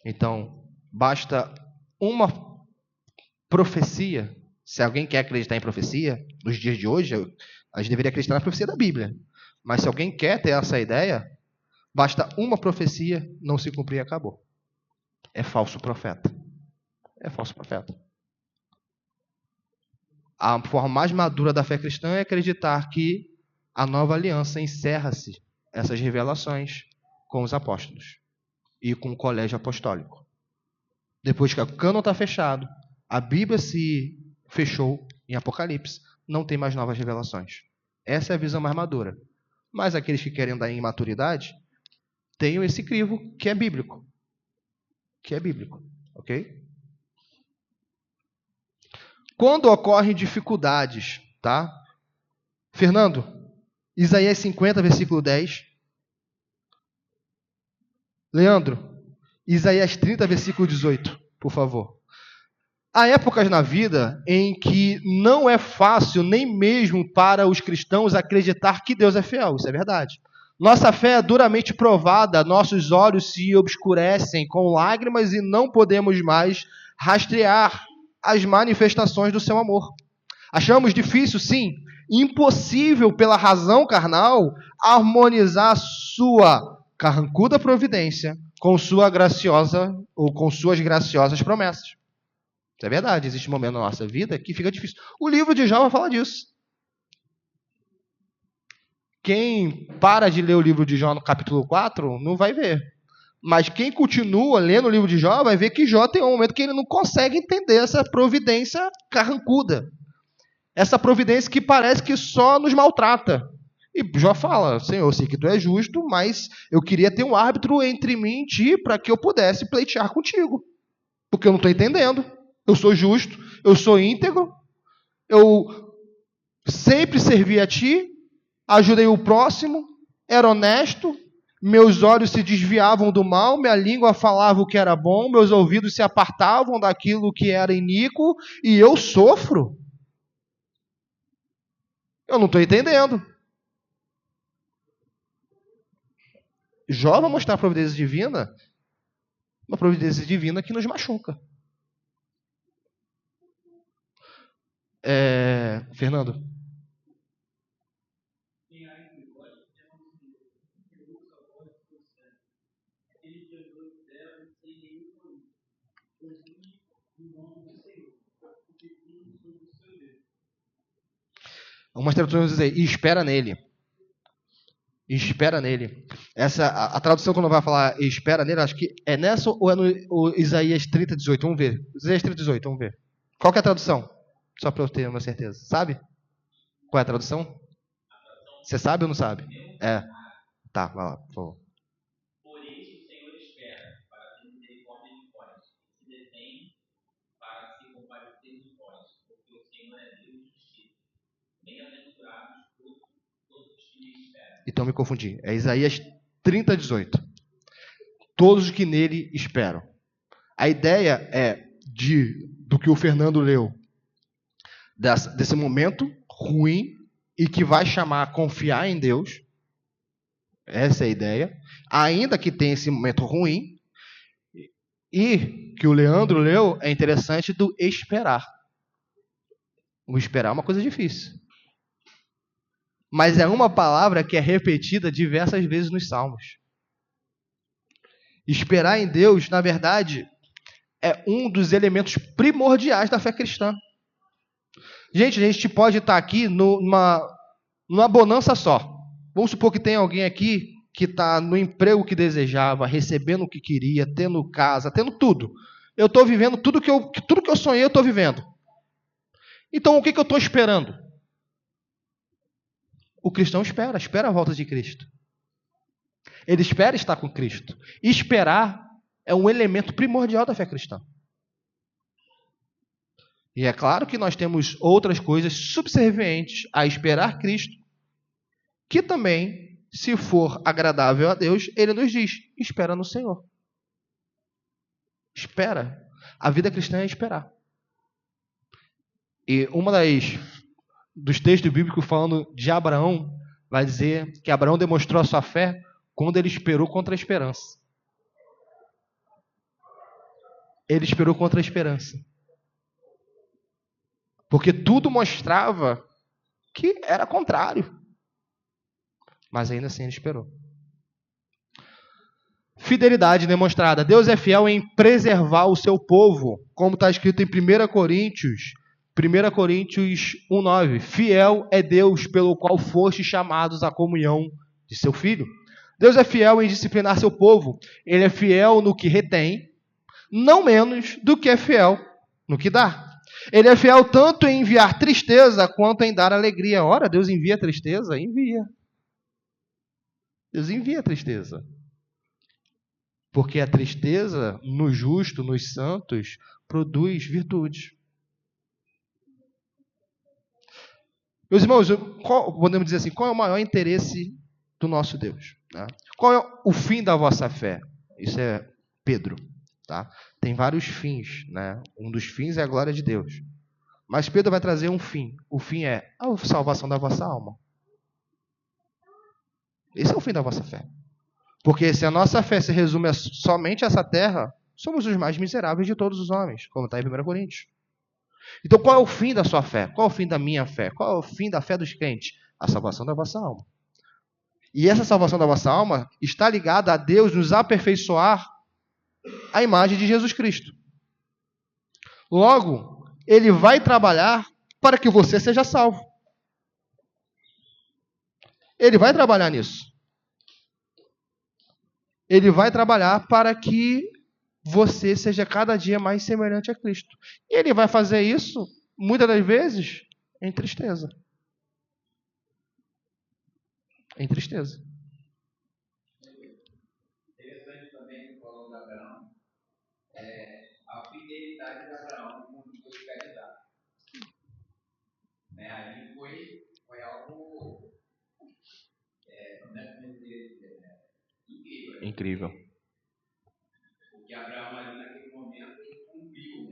Então, basta uma profecia. Se alguém quer acreditar em profecia, nos dias de hoje, a gente deveria acreditar na profecia da Bíblia. Mas se alguém quer ter essa ideia, basta uma profecia não se cumprir e acabou. É falso profeta. É falso profeta. A forma mais madura da fé cristã é acreditar que a nova aliança encerra-se essas revelações com os apóstolos e com o colégio apostólico. Depois que o cânon está fechado, a Bíblia se fechou em Apocalipse, não tem mais novas revelações. Essa é a visão mais madura. Mas aqueles que querem dar em imaturidade, tenham esse crivo que é bíblico. Ok? Quando ocorrem dificuldades, tá? Fernando, Isaías 50, versículo 10. Leandro, Isaías 30, versículo 18, por favor. Há épocas na vida em que não é fácil nem mesmo para os cristãos acreditar que Deus é fiel, isso é verdade. Nossa fé é duramente provada, nossos olhos se obscurecem com lágrimas e não podemos mais rastrear as manifestações do seu amor. Achamos difícil, sim, impossível pela razão carnal, harmonizar sua carrancuda providência com sua graciosa ou com suas graciosas promessas. Isso é verdade, existe um momento na nossa vida que fica difícil. O livro de Jó vai falar disso. Quem para de ler o livro de Jó no capítulo 4, não vai ver. Mas quem continua lendo o livro de Jó, vai ver que Jó tem um momento que ele não consegue entender essa providência carrancuda. Essa providência que parece que só nos maltrata. E Jó fala, Senhor, eu sei que tu és justo, mas eu queria ter um árbitro entre mim e ti para que eu pudesse pleitear contigo. Porque eu não estou entendendo. Eu sou justo, eu sou íntegro, eu sempre servi a ti, ajudei o próximo, era honesto, meus olhos se desviavam do mal, minha língua falava o que era bom, meus ouvidos se apartavam daquilo que era iníquo, e eu sofro. Eu não estou entendendo. Jó vai mostrar a providência divina, uma providência divina que nos machuca. Fernando. Algumas traduções dizem, e espera nele. Espera nele. A tradução quando vai falar espera nele, acho que é nessa ou é no Isaías 30, 18? Vamos ver. Isaías 30, 18, vamos ver. Qual que é a tradução? Só para eu ter uma certeza. Sabe? Qual é a tradução? Você sabe ou não sabe? Tá, vai lá, por favor. Por isso o Senhor espera para ter misericórdia de vós, e se detém para se compadecer de vós, porque o Senhor é Deus de justiça. Bem-aventurados todos os que me esperam. Então me confundi. É Isaías 30, 18. Todos os que nele esperam. A ideia é do que o Fernando leu, desse momento ruim e que vai chamar a confiar em Deus. Essa é a ideia. Ainda que tenha esse momento ruim. E que o Leandro leu é interessante do esperar. O esperar é uma coisa difícil. Mas é uma palavra que é repetida diversas vezes nos Salmos. Esperar em Deus, na verdade, é um dos elementos primordiais da fé cristã. Gente, a gente pode estar aqui numa bonança só. Vamos supor que tem alguém aqui que está no emprego que desejava, recebendo o que queria, tendo casa, tendo tudo. Eu estou vivendo tudo que eu sonhei, eu estou vivendo. Então, o que eu estou esperando? O cristão espera a volta de Cristo. Ele espera estar com Cristo. E esperar é um elemento primordial da fé cristã. E é claro que nós temos outras coisas subservientes a esperar Cristo, que também, se for agradável a Deus, Ele nos diz, espera no Senhor. Espera. A vida cristã é esperar. E dos textos bíblicos falando de Abraão, vai dizer que Abraão demonstrou a sua fé quando ele esperou contra a esperança. Ele esperou contra a esperança. Porque tudo mostrava que era contrário. Mas ainda assim ele esperou. Fidelidade demonstrada. Deus é fiel em preservar o seu povo, como está escrito em 1 Coríntios 1:9. Fiel é Deus pelo qual fostes chamados à comunhão de seu Filho. Deus é fiel em disciplinar seu povo. Ele é fiel no que retém, não menos do que é fiel no que dá. Ele é fiel tanto em enviar tristeza quanto em dar alegria. Ora, Deus envia tristeza? Envia. Deus envia tristeza. Porque a tristeza, no justo, nos santos, produz virtude. Meus irmãos, podemos dizer assim, qual é o maior interesse do nosso Deus? Né? Qual é o fim da vossa fé? Isso é Pedro. Tá? Tem vários fins. Né? Um dos fins é a glória de Deus. Mas Pedro vai trazer um fim. O fim é a salvação da vossa alma. Esse é o fim da vossa fé. Porque se a nossa fé se resume somente a essa terra, somos os mais miseráveis de todos os homens, como está em 1 Coríntios. Então qual é o fim da sua fé? Qual é o fim da minha fé? Qual é o fim da fé dos crentes? A salvação da vossa alma. E essa salvação da vossa alma está ligada a Deus nos aperfeiçoar a imagem de Jesus Cristo. Logo, Ele vai trabalhar para que você seja salvo. Ele vai trabalhar nisso. Ele vai trabalhar para que você seja cada dia mais semelhante a Cristo. E Ele vai fazer isso, muitas das vezes, em tristeza. Em tristeza. Interessante também que falou de Abraão, a fidelidade de Abraão com Deus quer dar. Ali foi algo incrível. Porque Abraão ali naquele momento ele cumpriu o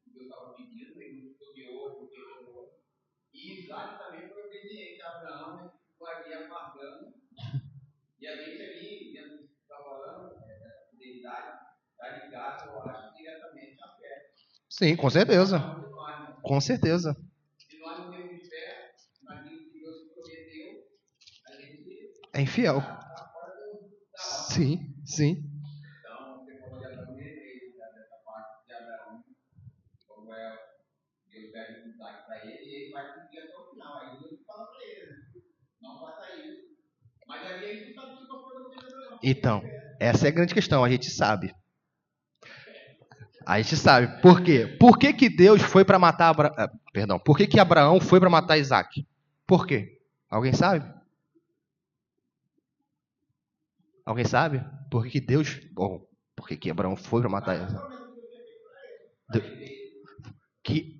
que Deus estava pedindo, ele estudiou, e Isaac também foi obediente a Abraão, ficou ali aguardando. E a gente ali, dentro do que está falando, essa fidelidade está ligada, eu acho, diretamente à fé. Sim, com certeza. Com certeza. Se nós não temos fé naquilo que Deus prometeu, a gente é infiel. Sim, sim. Então, você falou de Abraão, dessa parte de Abraão, como Deus pede um destaque para ele, e ele vai cumprir até o final. Aí Deus fala para ele, não faça isso. Mas ali a gente sabe que não foi o que Abraão. Então, essa é a grande questão, a gente sabe. A gente sabe. Por quê? Por que Deus foi para matar por que Abraão foi para matar Isaac? Por quê? Alguém sabe? Alguém sabe? Por que Deus... Bom, por que Abraão foi para matar que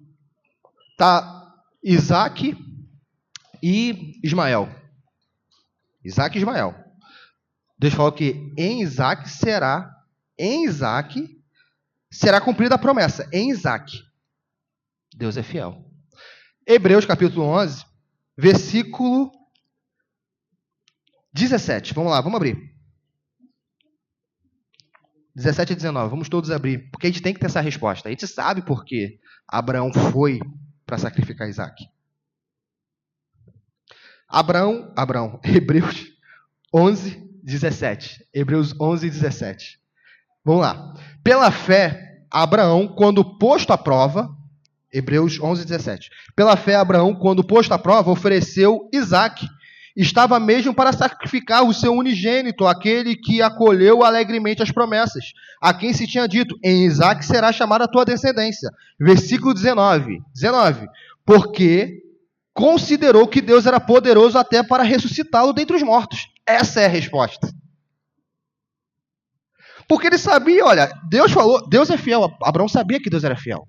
tá Isaac e Ismael. Isaac e Ismael. Deus falou que em Isaac será cumprida a promessa. Em Isaac. Deus é fiel. Hebreus capítulo 11, versículo 17. Vamos lá, vamos abrir. 17 e 19, vamos todos abrir, porque a gente tem que ter essa resposta. A gente sabe por que Abraão foi para sacrificar Isaac. Hebreus 11, 17. Hebreus 11, 17. Vamos lá. Pela fé, Abraão, quando posto à prova, Hebreus 11, 17. Pela fé, Abraão, quando posto à prova, ofereceu Isaac, Estava mesmo para sacrificar o seu unigênito, aquele que acolheu alegremente as promessas, a quem se tinha dito, em Isaque será chamada a tua descendência. Versículo 19. Porque considerou que Deus era poderoso até para ressuscitá-lo dentre os mortos. Essa é a resposta. Porque ele sabia, olha, Deus falou, Deus é fiel. Abraão sabia que Deus era fiel.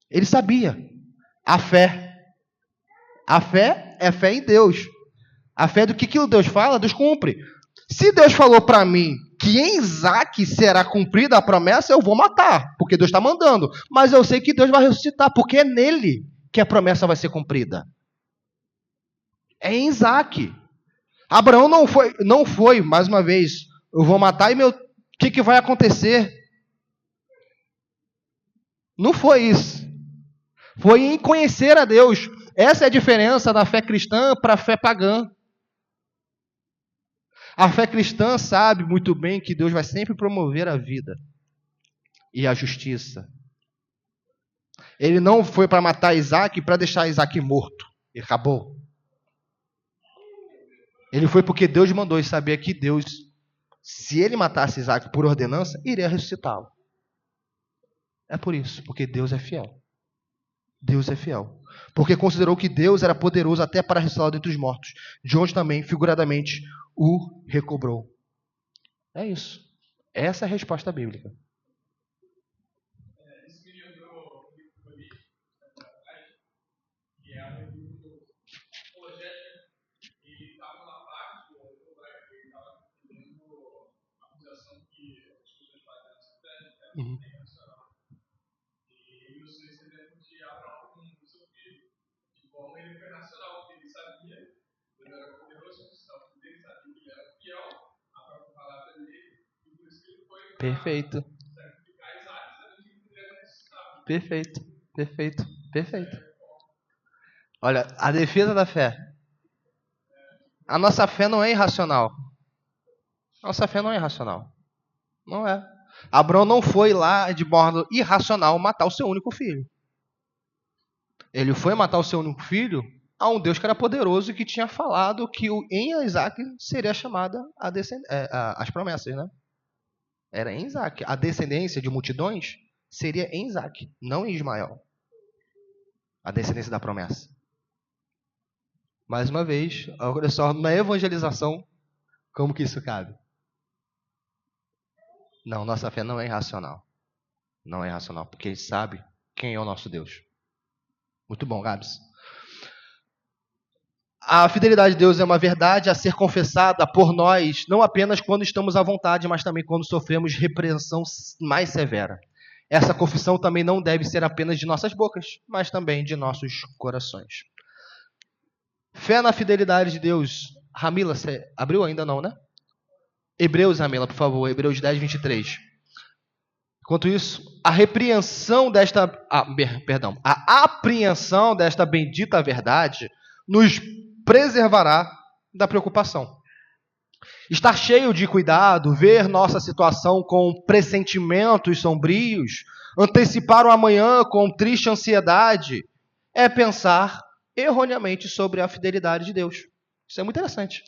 Ele sabia. A fé é fé em Deus. A fé do que Deus fala, Deus cumpre. Se Deus falou para mim que em Isaque será cumprida a promessa, eu vou matar, porque Deus está mandando. Mas eu sei que Deus vai ressuscitar, porque é nele que a promessa vai ser cumprida. É em Isaque. Abraão não foi, mais uma vez, eu vou matar e o que vai acontecer? Não foi isso. Foi em conhecer a Deus. Essa é a diferença da fé cristã para a fé pagã. A fé cristã sabe muito bem que Deus vai sempre promover a vida e a justiça. Ele não foi para matar Isaque para deixar Isaque morto. E acabou. Ele foi porque Deus mandou e sabia que Deus, se ele matasse Isaque por ordenança, iria ressuscitá-lo. É por isso, porque Deus é fiel. Deus é fiel. Porque considerou que Deus era poderoso até para ressuscitá-lo dentre os mortos, de onde também, figuradamente, o recobrou. É isso. Essa é a resposta bíblica. Isso me lembrou que é um projeto e estava na parte, ele estava fazendo a acusação que as pessoas fazem nessa fé, e você recebendo de Abraão como seu filho. De como ele foi racional, porque ele sabia, ele era poderoso, ele sabia que ele era fiel à própria palavra dele, e por isso que ele foi Perfeito. sacrificar Isaac, sabendo que ele era ressuscitado. Perfeito. Olha, a defesa da fé. A nossa fé não é irracional. Nossa fé não é irracional. Não é. Abraão não foi lá de modo irracional matar o seu único filho. Ele foi matar o seu único filho a um Deus que era poderoso e que tinha falado que em Isaac seria chamada as promessas, né? Era em Isaac. A descendência de multidões seria em Isaac, não em Ismael. A descendência da promessa. Mais uma vez, olha só, na evangelização, como que isso cabe? Não, nossa fé não é irracional. Não é irracional, porque ele sabe quem é o nosso Deus. Muito bom, Gabs. A fidelidade de Deus é uma verdade a ser confessada por nós, não apenas quando estamos à vontade, mas também quando sofremos repreensão mais severa. Essa confissão também não deve ser apenas de nossas bocas, mas também de nossos corações. Fé na fidelidade de Deus. Ramila, você abriu ainda não, né? Hebreus, Ramila, por favor. Hebreus 10, 23. Enquanto isso, a apreensão desta bendita verdade nos preservará da preocupação. Estar cheio de cuidado, ver nossa situação com pressentimentos sombrios, antecipar o amanhã com triste ansiedade, é pensar erroneamente sobre a fidelidade de Deus. Isso é muito interessante.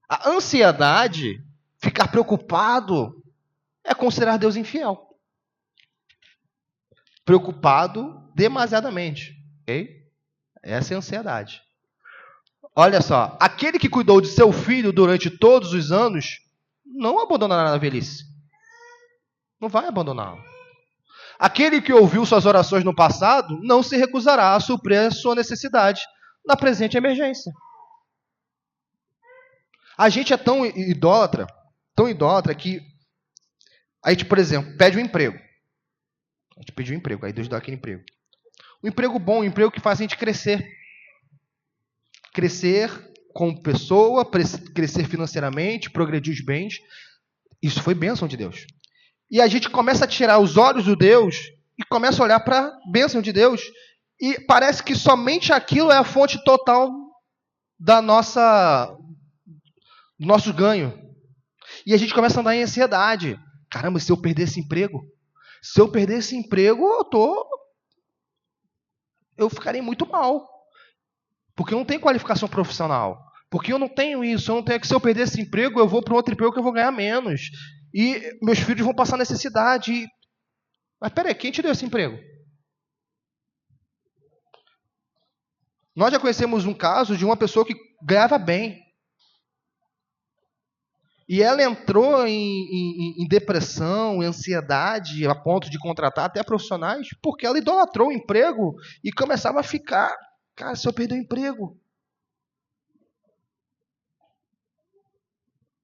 A ansiedade, ficar preocupado, é considerar Deus infiel. Preocupado demasiadamente. Okay? Essa é a ansiedade. Olha só, aquele que cuidou de seu filho durante todos os anos, não abandonará na velhice. Não vai abandoná-lo. Aquele que ouviu suas orações no passado, não se recusará a suprir a sua necessidade na presente emergência. A gente é tão idólatra que a gente, por exemplo, pede um emprego. A gente pediu um emprego, aí Deus dá aquele emprego. Um emprego bom, um emprego que faz a gente crescer. Crescer como pessoa, crescer financeiramente, progredir os bens. Isso foi bênção de Deus. E a gente começa a tirar os olhos do Deus e começa a olhar para a bênção de Deus e parece que somente aquilo é a fonte total do nosso ganho. E a gente começa a andar em ansiedade. Caramba, se eu perder esse emprego? Se eu perder esse emprego, eu ficarei muito mal. Porque eu não tenho qualificação profissional. Porque eu não tenho isso, eu não tenho que se eu perder esse emprego, eu vou para outro emprego que eu vou ganhar menos. E meus filhos vão passar necessidade. Mas peraí, quem te deu esse emprego? Nós já conhecemos um caso de uma pessoa que ganhava bem. E ela entrou em depressão, em ansiedade, a ponto de contratar até profissionais, porque ela idolatrou o emprego e começava a ficar, cara, se eu perder o emprego.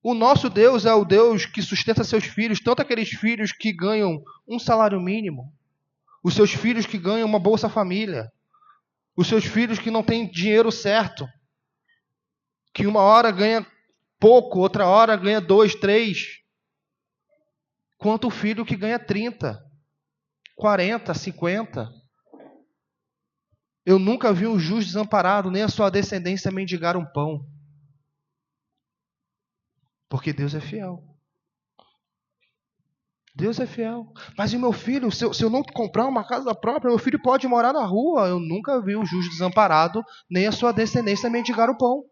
O nosso Deus é o Deus que sustenta seus filhos, tanto aqueles filhos que ganham um salário mínimo, os seus filhos que ganham uma Bolsa Família, os seus filhos que não têm dinheiro certo, que uma hora ganha pouco, outra hora ganha 2, 3, quanto o filho que ganha 30, 40, 50. Eu nunca vi um justo desamparado, nem a sua descendência mendigar um pão. Porque Deus é fiel. Deus é fiel. Mas e meu filho, se eu não comprar uma casa própria, meu filho pode morar na rua. Eu nunca vi o justo desamparado, nem a sua descendência mendigar o pão.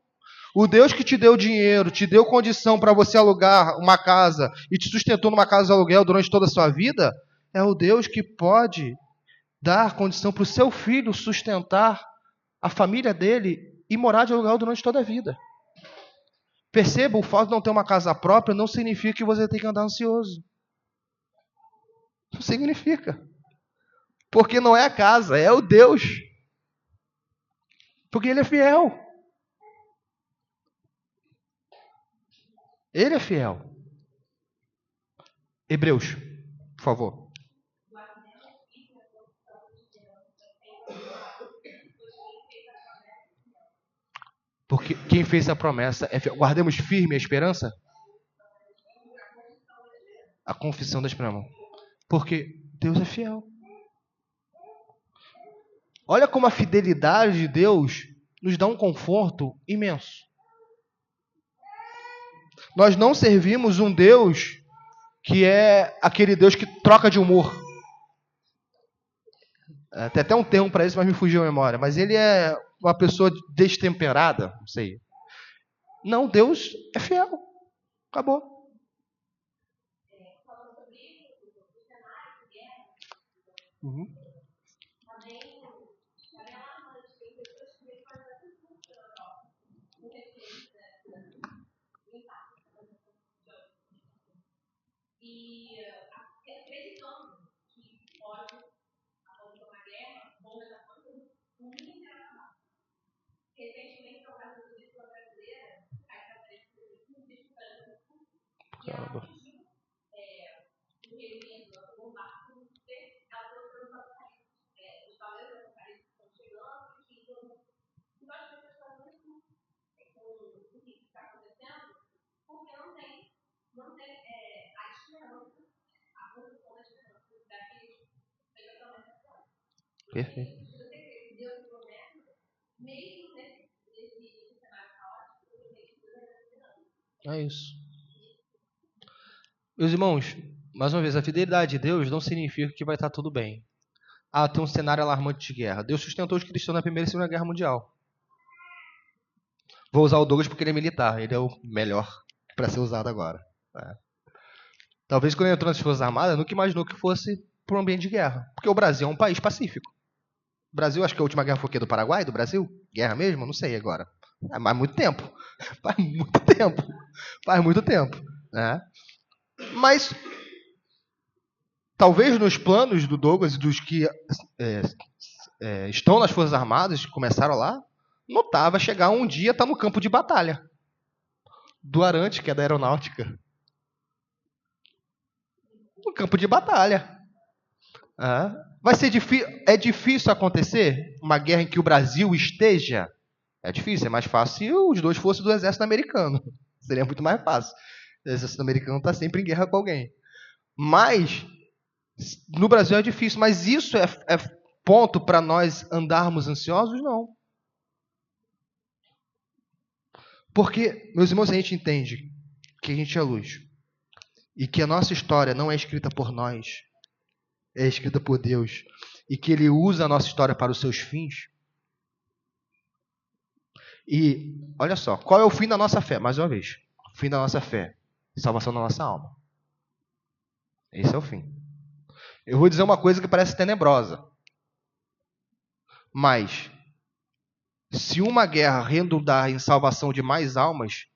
O Deus que te deu dinheiro, te deu condição para você alugar uma casa e te sustentou numa casa de aluguel durante toda a sua vida, é o Deus que pode dar condição para o seu filho sustentar a família dele e morar de aluguel durante toda a vida. Perceba, o fato de não ter uma casa própria não significa que você tem que andar ansioso. Não significa. Porque não é a casa, é o Deus. Porque Ele é fiel. Ele é fiel. Hebreus, por favor. Porque quem fez a promessa é fiel. Guardemos firme a esperança? A confissão da esperança. Porque Deus é fiel. Olha como a fidelidade de Deus nos dá um conforto imenso. Nós não servimos um Deus que é aquele Deus que troca de humor. Tem até um termo para isso, mas me fugiu a memória. Mas ele é uma pessoa destemperada, não sei. Não, Deus é fiel. Acabou. Uhum. Caramba. Perfeito. É isso. Meus irmãos, mais uma vez, a fidelidade de Deus não significa que vai estar tudo bem. Ah, tem um cenário alarmante de guerra. Deus sustentou os cristãos na Primeira e Segunda Guerra Mundial. Vou usar o Douglas porque ele é militar. Ele é o melhor para ser usado agora. Talvez quando ele entrou nas Forças Armadas, nunca imaginou que fosse para um ambiente de guerra. Porque o Brasil é um país pacífico. O Brasil, acho que a última guerra foi o quê? Do Paraguai? Do Brasil? Guerra mesmo? Não sei agora. Mas muito tempo. Faz muito tempo. Faz muito tempo. Né? Mas, talvez nos planos do Douglas e dos que estão nas Forças Armadas, que começaram lá, notava chegar um dia, estar no campo de batalha. Do Arantes, que é da aeronáutica. No campo de batalha. Vai ser é difícil acontecer uma guerra em que o Brasil esteja? É difícil, é mais fácil se os dois fossem do exército americano. Seria muito mais fácil. O exército americano está sempre em guerra com alguém. Mas, no Brasil é difícil. Mas isso é ponto para nós andarmos ansiosos? Não. Porque, meus irmãos, a gente entende que a gente é luz. E que a nossa história não é escrita por nós. É escrita por Deus. E que Ele usa a nossa história para os seus fins. E, olha só, qual é o fim da nossa fé? Mais uma vez, o fim da nossa fé, salvação da nossa alma. Esse é o fim. Eu vou dizer uma coisa que parece tenebrosa. Mas, se uma guerra redundar em salvação de mais almas,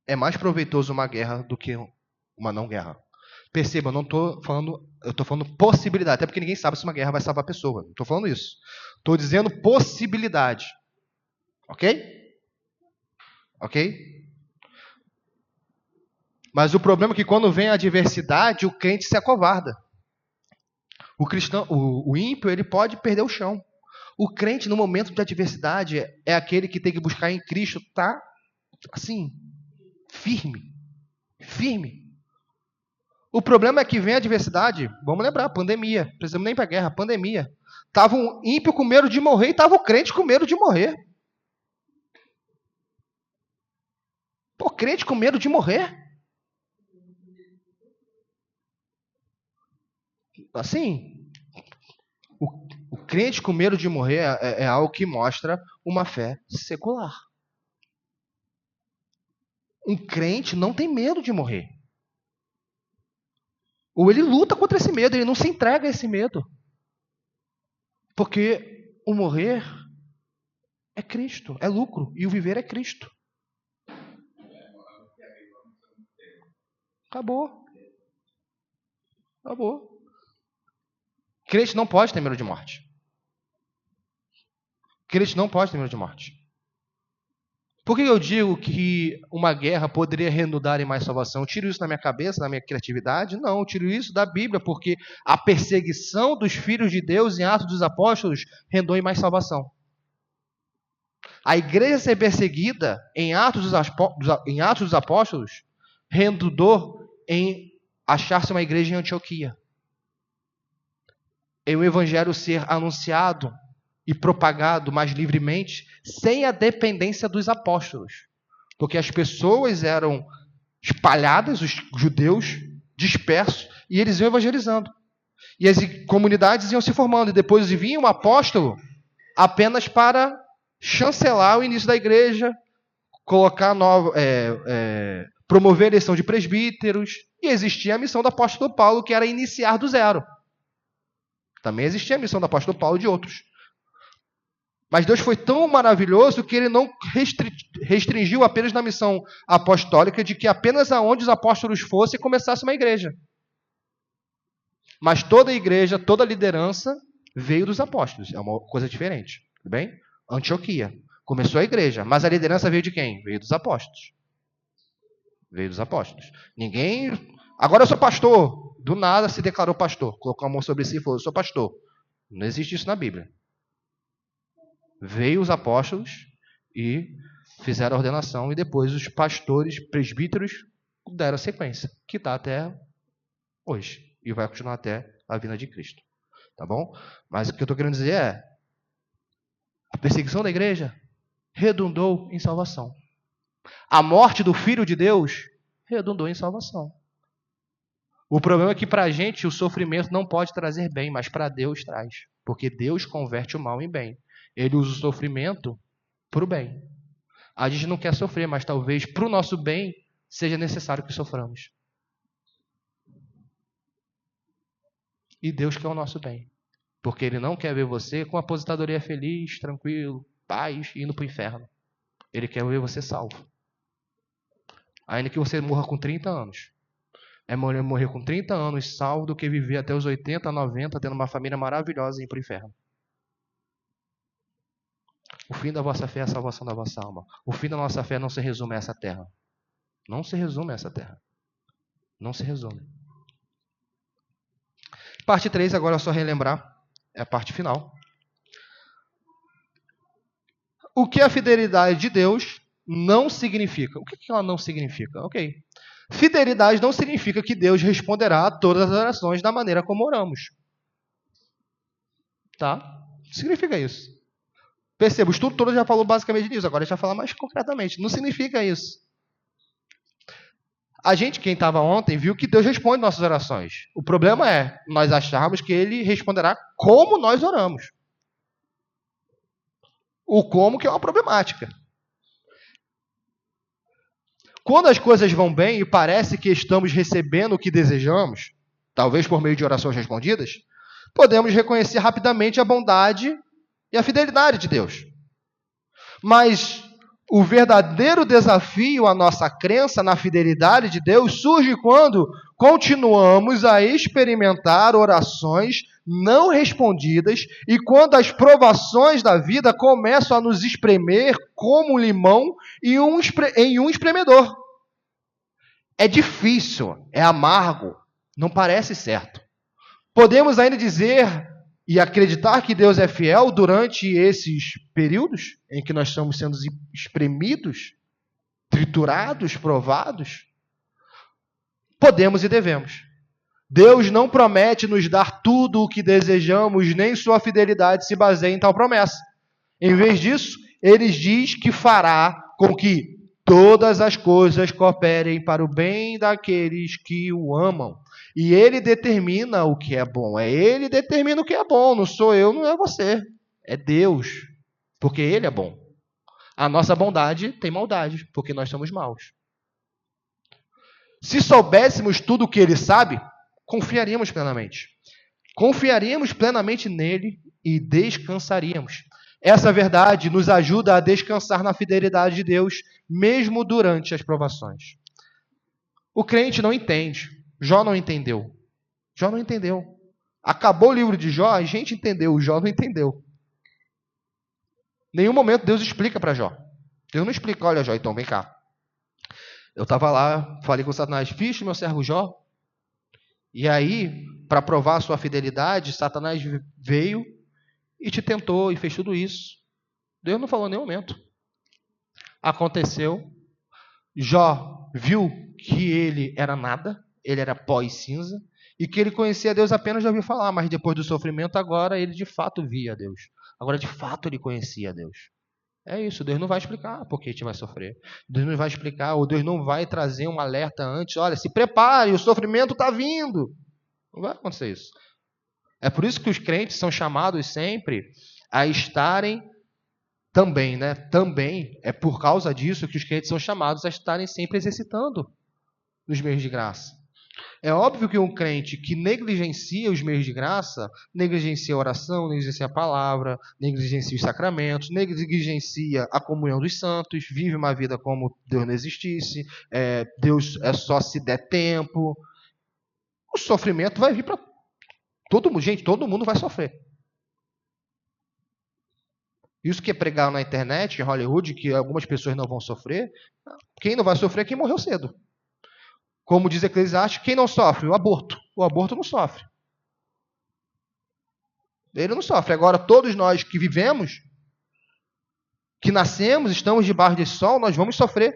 é mais proveitoso uma guerra do que uma não guerra. Perceba, eu estou falando possibilidade, até porque ninguém sabe se uma guerra vai salvar a pessoa. Não estou falando isso. Estou dizendo possibilidade. Ok? Ok? Mas o problema é que quando vem a adversidade, o crente se acovarda. O ímpio, ele pode perder o chão. O crente, no momento de adversidade, é aquele que tem que buscar em Cristo, tá? Assim, firme. Firme. O problema é que vem a adversidade, vamos lembrar, pandemia. Não precisamos nem para guerra, pandemia. Estava um ímpio com medo de morrer e estava o crente com medo de morrer. Pô, crente com medo de morrer? Assim, o crente com medo de morrer é algo que mostra uma fé secular. Um crente não tem medo de morrer. Ou ele luta contra esse medo, ele não se entrega a esse medo. Porque o morrer é Cristo, é lucro, e o viver é Cristo. Acabou. Acabou. Crente não pode ter medo de morte. Crente não pode ter medo de morte. Por que eu digo que uma guerra poderia redundar em mais salvação? Eu tiro isso da minha cabeça, da minha criatividade? Não, eu tiro isso da Bíblia, porque a perseguição dos filhos de Deus em Atos dos Apóstolos redundou em mais salvação. A igreja ser perseguida em Atos dos Apóstolos redundou em achar-se uma igreja em Antioquia. Em o evangelho ser anunciado e propagado mais livremente, sem a dependência dos apóstolos. Porque as pessoas eram espalhadas, os judeus, dispersos, e eles iam evangelizando. E as comunidades iam se formando, e depois vinha um apóstolo apenas para chancelar o início da igreja, colocar promover a eleição de presbíteros, e existia a missão do apóstolo Paulo, que era iniciar do zero. Também existia a missão do apóstolo Paulo e de outros. Mas Deus foi tão maravilhoso que ele não restringiu apenas na missão apostólica de que apenas aonde os apóstolos fossem começasse uma igreja. Mas toda a igreja, toda a liderança veio dos apóstolos. É uma coisa diferente. Tudo bem? Antioquia. Começou a igreja, mas a liderança veio de quem? Veio dos apóstolos. Veio dos apóstolos. Ninguém... Agora eu sou pastor. Do nada se declarou pastor. Colocou a mão sobre si e falou, eu sou pastor. Não existe isso na Bíblia. Veio os apóstolos e fizeram a ordenação, e depois os pastores, presbíteros, deram a sequência, que está até hoje, e vai continuar até a vinda de Cristo. Tá bom? Mas o que eu estou querendo dizer é, a perseguição da igreja redundou em salvação. A morte do Filho de Deus redundou em salvação. O problema é que para a gente o sofrimento não pode trazer bem, mas para Deus traz. Porque Deus converte o mal em bem. Ele usa o sofrimento para o bem. A gente não quer sofrer, mas talvez para o nosso bem seja necessário que soframos. E Deus quer o nosso bem. Porque Ele não quer ver você com aposentadoria feliz, tranquilo, paz, indo para o inferno. Ele quer ver você salvo. Ainda que você morra com 30 anos. É melhor morrer com 30 anos salvo do que viver até os 80, 90, tendo uma família maravilhosa e ir para o inferno. O fim da vossa fé é a salvação da vossa alma. O fim da nossa fé não se resume a essa terra. Não se resume a essa terra. Não se resume. Parte 3, agora é só relembrar. É a parte final. O que a fidelidade de Deus não significa? O que ela não significa? Ok. Fidelidade não significa que Deus responderá a todas as orações da maneira como oramos. Tá? Significa isso. Perceba, o estudo todo já falou basicamente disso, agora a gente vai falar mais concretamente. Não significa isso. A gente, quem estava ontem, viu que Deus responde nossas orações. O problema é nós acharmos que Ele responderá como nós oramos. O como que é uma problemática. Quando as coisas vão bem e parece que estamos recebendo o que desejamos, talvez por meio de orações respondidas, podemos reconhecer rapidamente a bondade e a fidelidade de Deus. Mas o verdadeiro desafio à nossa crença na fidelidade de Deus surge quando continuamos a experimentar orações não respondidas e quando as provações da vida começam a nos espremer como um limão em um espremedor. É difícil, é amargo, não parece certo. Podemos ainda dizer e acreditar que Deus é fiel durante esses períodos em que nós estamos sendo espremidos, triturados, provados? Podemos e devemos. Deus não promete nos dar tudo o que desejamos, nem sua fidelidade se baseia em tal promessa. Em vez disso, ele diz que fará com que todas as coisas cooperem para o bem daqueles que o amam. E ele determina o que é bom. É ele que determina o que é bom. Não sou eu, não é você. É Deus. Porque ele é bom. A nossa bondade tem maldade, porque nós somos maus. Se soubéssemos tudo o que ele sabe, confiaríamos plenamente. Confiaríamos plenamente nele e descansaríamos. Essa verdade nos ajuda a descansar na fidelidade de Deus, mesmo durante as provações. O crente não entende. Jó não entendeu. Jó não entendeu. Acabou o livro de Jó, a gente entendeu. O Jó não entendeu. Em nenhum momento Deus explica para Jó. Deus não explica, olha Jó, então vem cá. Eu estava lá, falei com Satanás, fiz meu servo Jó. E aí, para provar a sua fidelidade, Satanás veio e te tentou e fez tudo isso. Deus não falou em nenhum momento. Aconteceu. Jó viu que ele era nada, ele era pó e cinza, e que ele conhecia Deus apenas de ouvir falar, mas depois do sofrimento, agora ele de fato via Deus. Agora, de fato, ele conhecia Deus. É isso, Deus não vai explicar por que a gente vai sofrer. Deus não vai explicar, ou Deus não vai trazer um alerta antes. Olha, se prepare, o sofrimento está vindo. Não vai acontecer isso. É por isso que os crentes são chamados sempre a estarem também, né? Também é por causa disso que os crentes são chamados a estarem sempre exercitando os meios de graça. É óbvio que um crente que negligencia os meios de graça, negligencia a oração, negligencia a palavra, negligencia os sacramentos, negligencia a comunhão dos santos, vive uma vida como Deus não existisse, Deus é só se der tempo. O sofrimento vai vir para todo mundo. Gente, todo mundo vai sofrer. Isso que é pregar na internet, em Hollywood, que algumas pessoas não vão sofrer, quem não vai sofrer é quem morreu cedo. Como diz Eclesiastes, quem não sofre? O aborto. O aborto não sofre. Ele não sofre. Agora, todos nós que vivemos, que nascemos, estamos debaixo desse sol, nós vamos sofrer.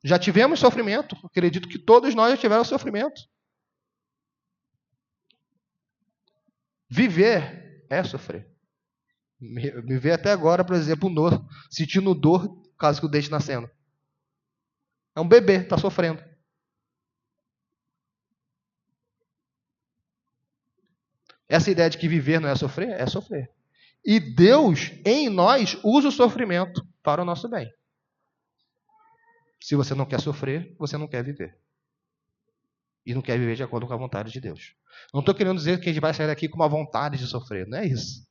Já tivemos sofrimento. Acredito que todos nós já tiveram sofrimento. Viver é sofrer. Me vê até agora, por exemplo, sentindo dor, caso que o deixe nascendo. É um bebê, está sofrendo. Essa ideia de que viver não é sofrer, é sofrer. E Deus, em nós, usa o sofrimento para o nosso bem. Se você não quer sofrer, você não quer viver. E não quer viver de acordo com a vontade de Deus. Não estou querendo dizer que a gente vai sair daqui com uma vontade de sofrer. Não é isso.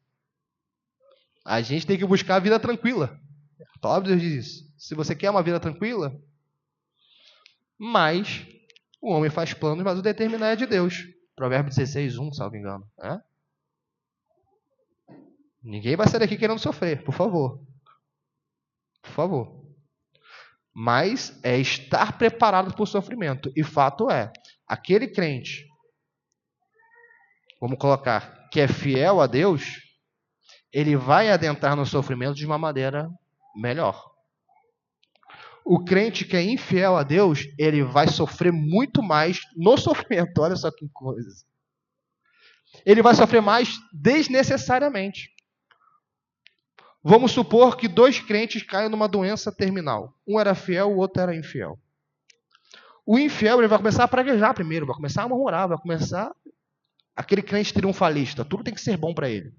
A gente tem que buscar a vida tranquila. A palavra de Deus diz isso. Se você quer uma vida tranquila, mas o homem faz planos, mas o determinar é de Deus. Provérbios 16:1, salvo engano. Ninguém vai sair daqui querendo sofrer, por favor. Por favor. Mas é estar preparado para o sofrimento. E fato é, aquele crente, vamos colocar, que é fiel a Deus, ele vai adentrar no sofrimento de uma maneira melhor. O crente que é infiel a Deus, ele vai sofrer muito mais no sofrimento. Olha só que coisa. Ele vai sofrer mais desnecessariamente. Vamos supor que dois crentes caem numa doença terminal. Um era fiel, o outro era infiel. O infiel ele vai começar a praguejar primeiro, vai começar a murmurar, vai começar aquele crente triunfalista. Tudo tem que ser bom para ele.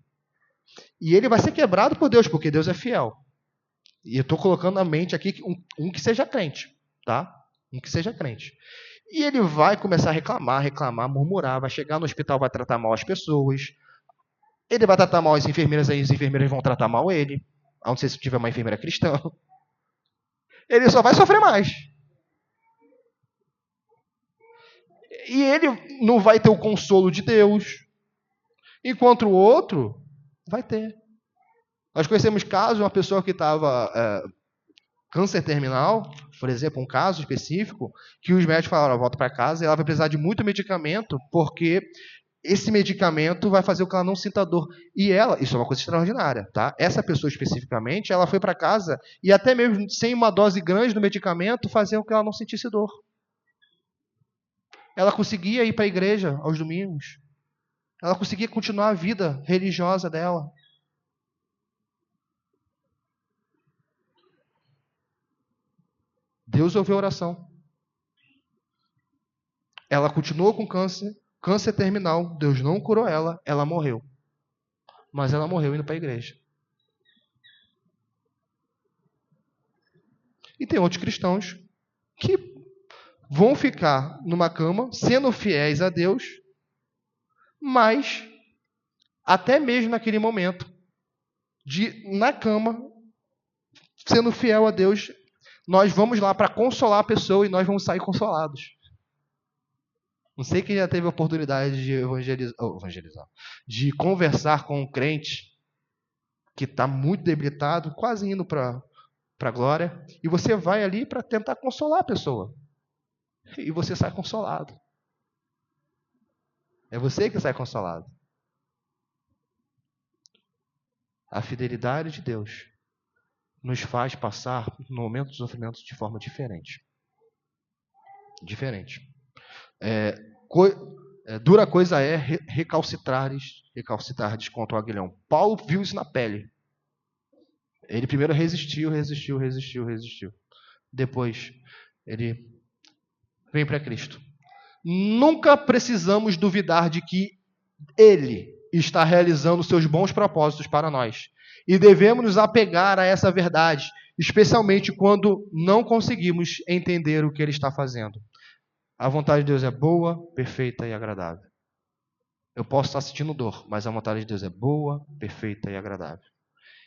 E ele vai ser quebrado por Deus, porque Deus é fiel. E eu estou colocando na mente aqui um que seja crente, tá? Um que seja crente. E ele vai começar a reclamar, murmurar, vai chegar no hospital, vai tratar mal as pessoas. Ele vai tratar mal as enfermeiras, aí as enfermeiras vão tratar mal ele. A não ser se tiver uma enfermeira cristã. Ele só vai sofrer mais. E ele não vai ter o consolo de Deus. Enquanto o outro vai ter. Nós conhecemos casos de uma pessoa que estava câncer terminal, por exemplo, um caso específico, que os médicos falaram, volta para casa, e ela vai precisar de muito medicamento, porque esse medicamento vai fazer com que ela não sinta dor. E ela, isso é uma coisa extraordinária, tá? Essa pessoa especificamente, ela foi para casa e até mesmo sem uma dose grande do medicamento, fazia com que ela não sentisse dor. Ela conseguia ir para a igreja aos domingos. Ela conseguia continuar a vida religiosa dela. Deus ouviu a oração. Ela continuou com câncer terminal. Deus não curou ela, ela morreu. Mas ela morreu indo para a igreja. E tem outros cristãos que vão ficar numa cama, sendo fiéis a Deus, mas até mesmo naquele momento, na cama, sendo fiel a Deus, nós vamos lá para consolar a pessoa e nós vamos sair consolados. Não sei quem já teve a oportunidade de evangelizar, de conversar com um crente que está muito debilitado, quase indo para a glória, e você vai ali para tentar consolar a pessoa. E você sai consolado. É você que sai consolado. A fidelidade de Deus nos faz passar no momento do sofrimento de forma diferente. Diferente. Dura coisa é recalcitrares contra o aguilhão. Paulo viu isso na pele. Ele primeiro resistiu. Depois, ele vem para Cristo. Nunca precisamos duvidar de que Ele está realizando seus bons propósitos para nós. E devemos nos apegar a essa verdade, especialmente quando não conseguimos entender o que Ele está fazendo. A vontade de Deus é boa, perfeita e agradável. Eu posso estar sentindo dor, mas a vontade de Deus é boa, perfeita e agradável.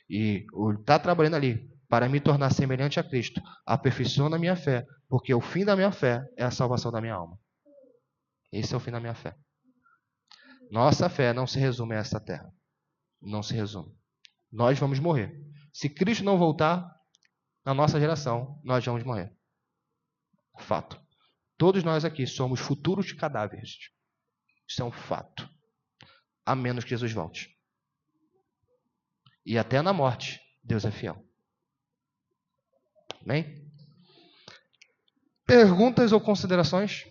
E está trabalhando ali para me tornar semelhante a Cristo, aperfeiçoando a minha fé, porque o fim da minha fé é a salvação da minha alma. Esse é o fim da minha fé. Nossa fé não se resume a esta terra. Não se resume. Nós vamos morrer. Se Cristo não voltar, na nossa geração, nós vamos morrer. Fato. Todos nós aqui somos futuros cadáveres. Isso é um fato. A menos que Jesus volte. E até na morte, Deus é fiel. Amém? Perguntas ou considerações?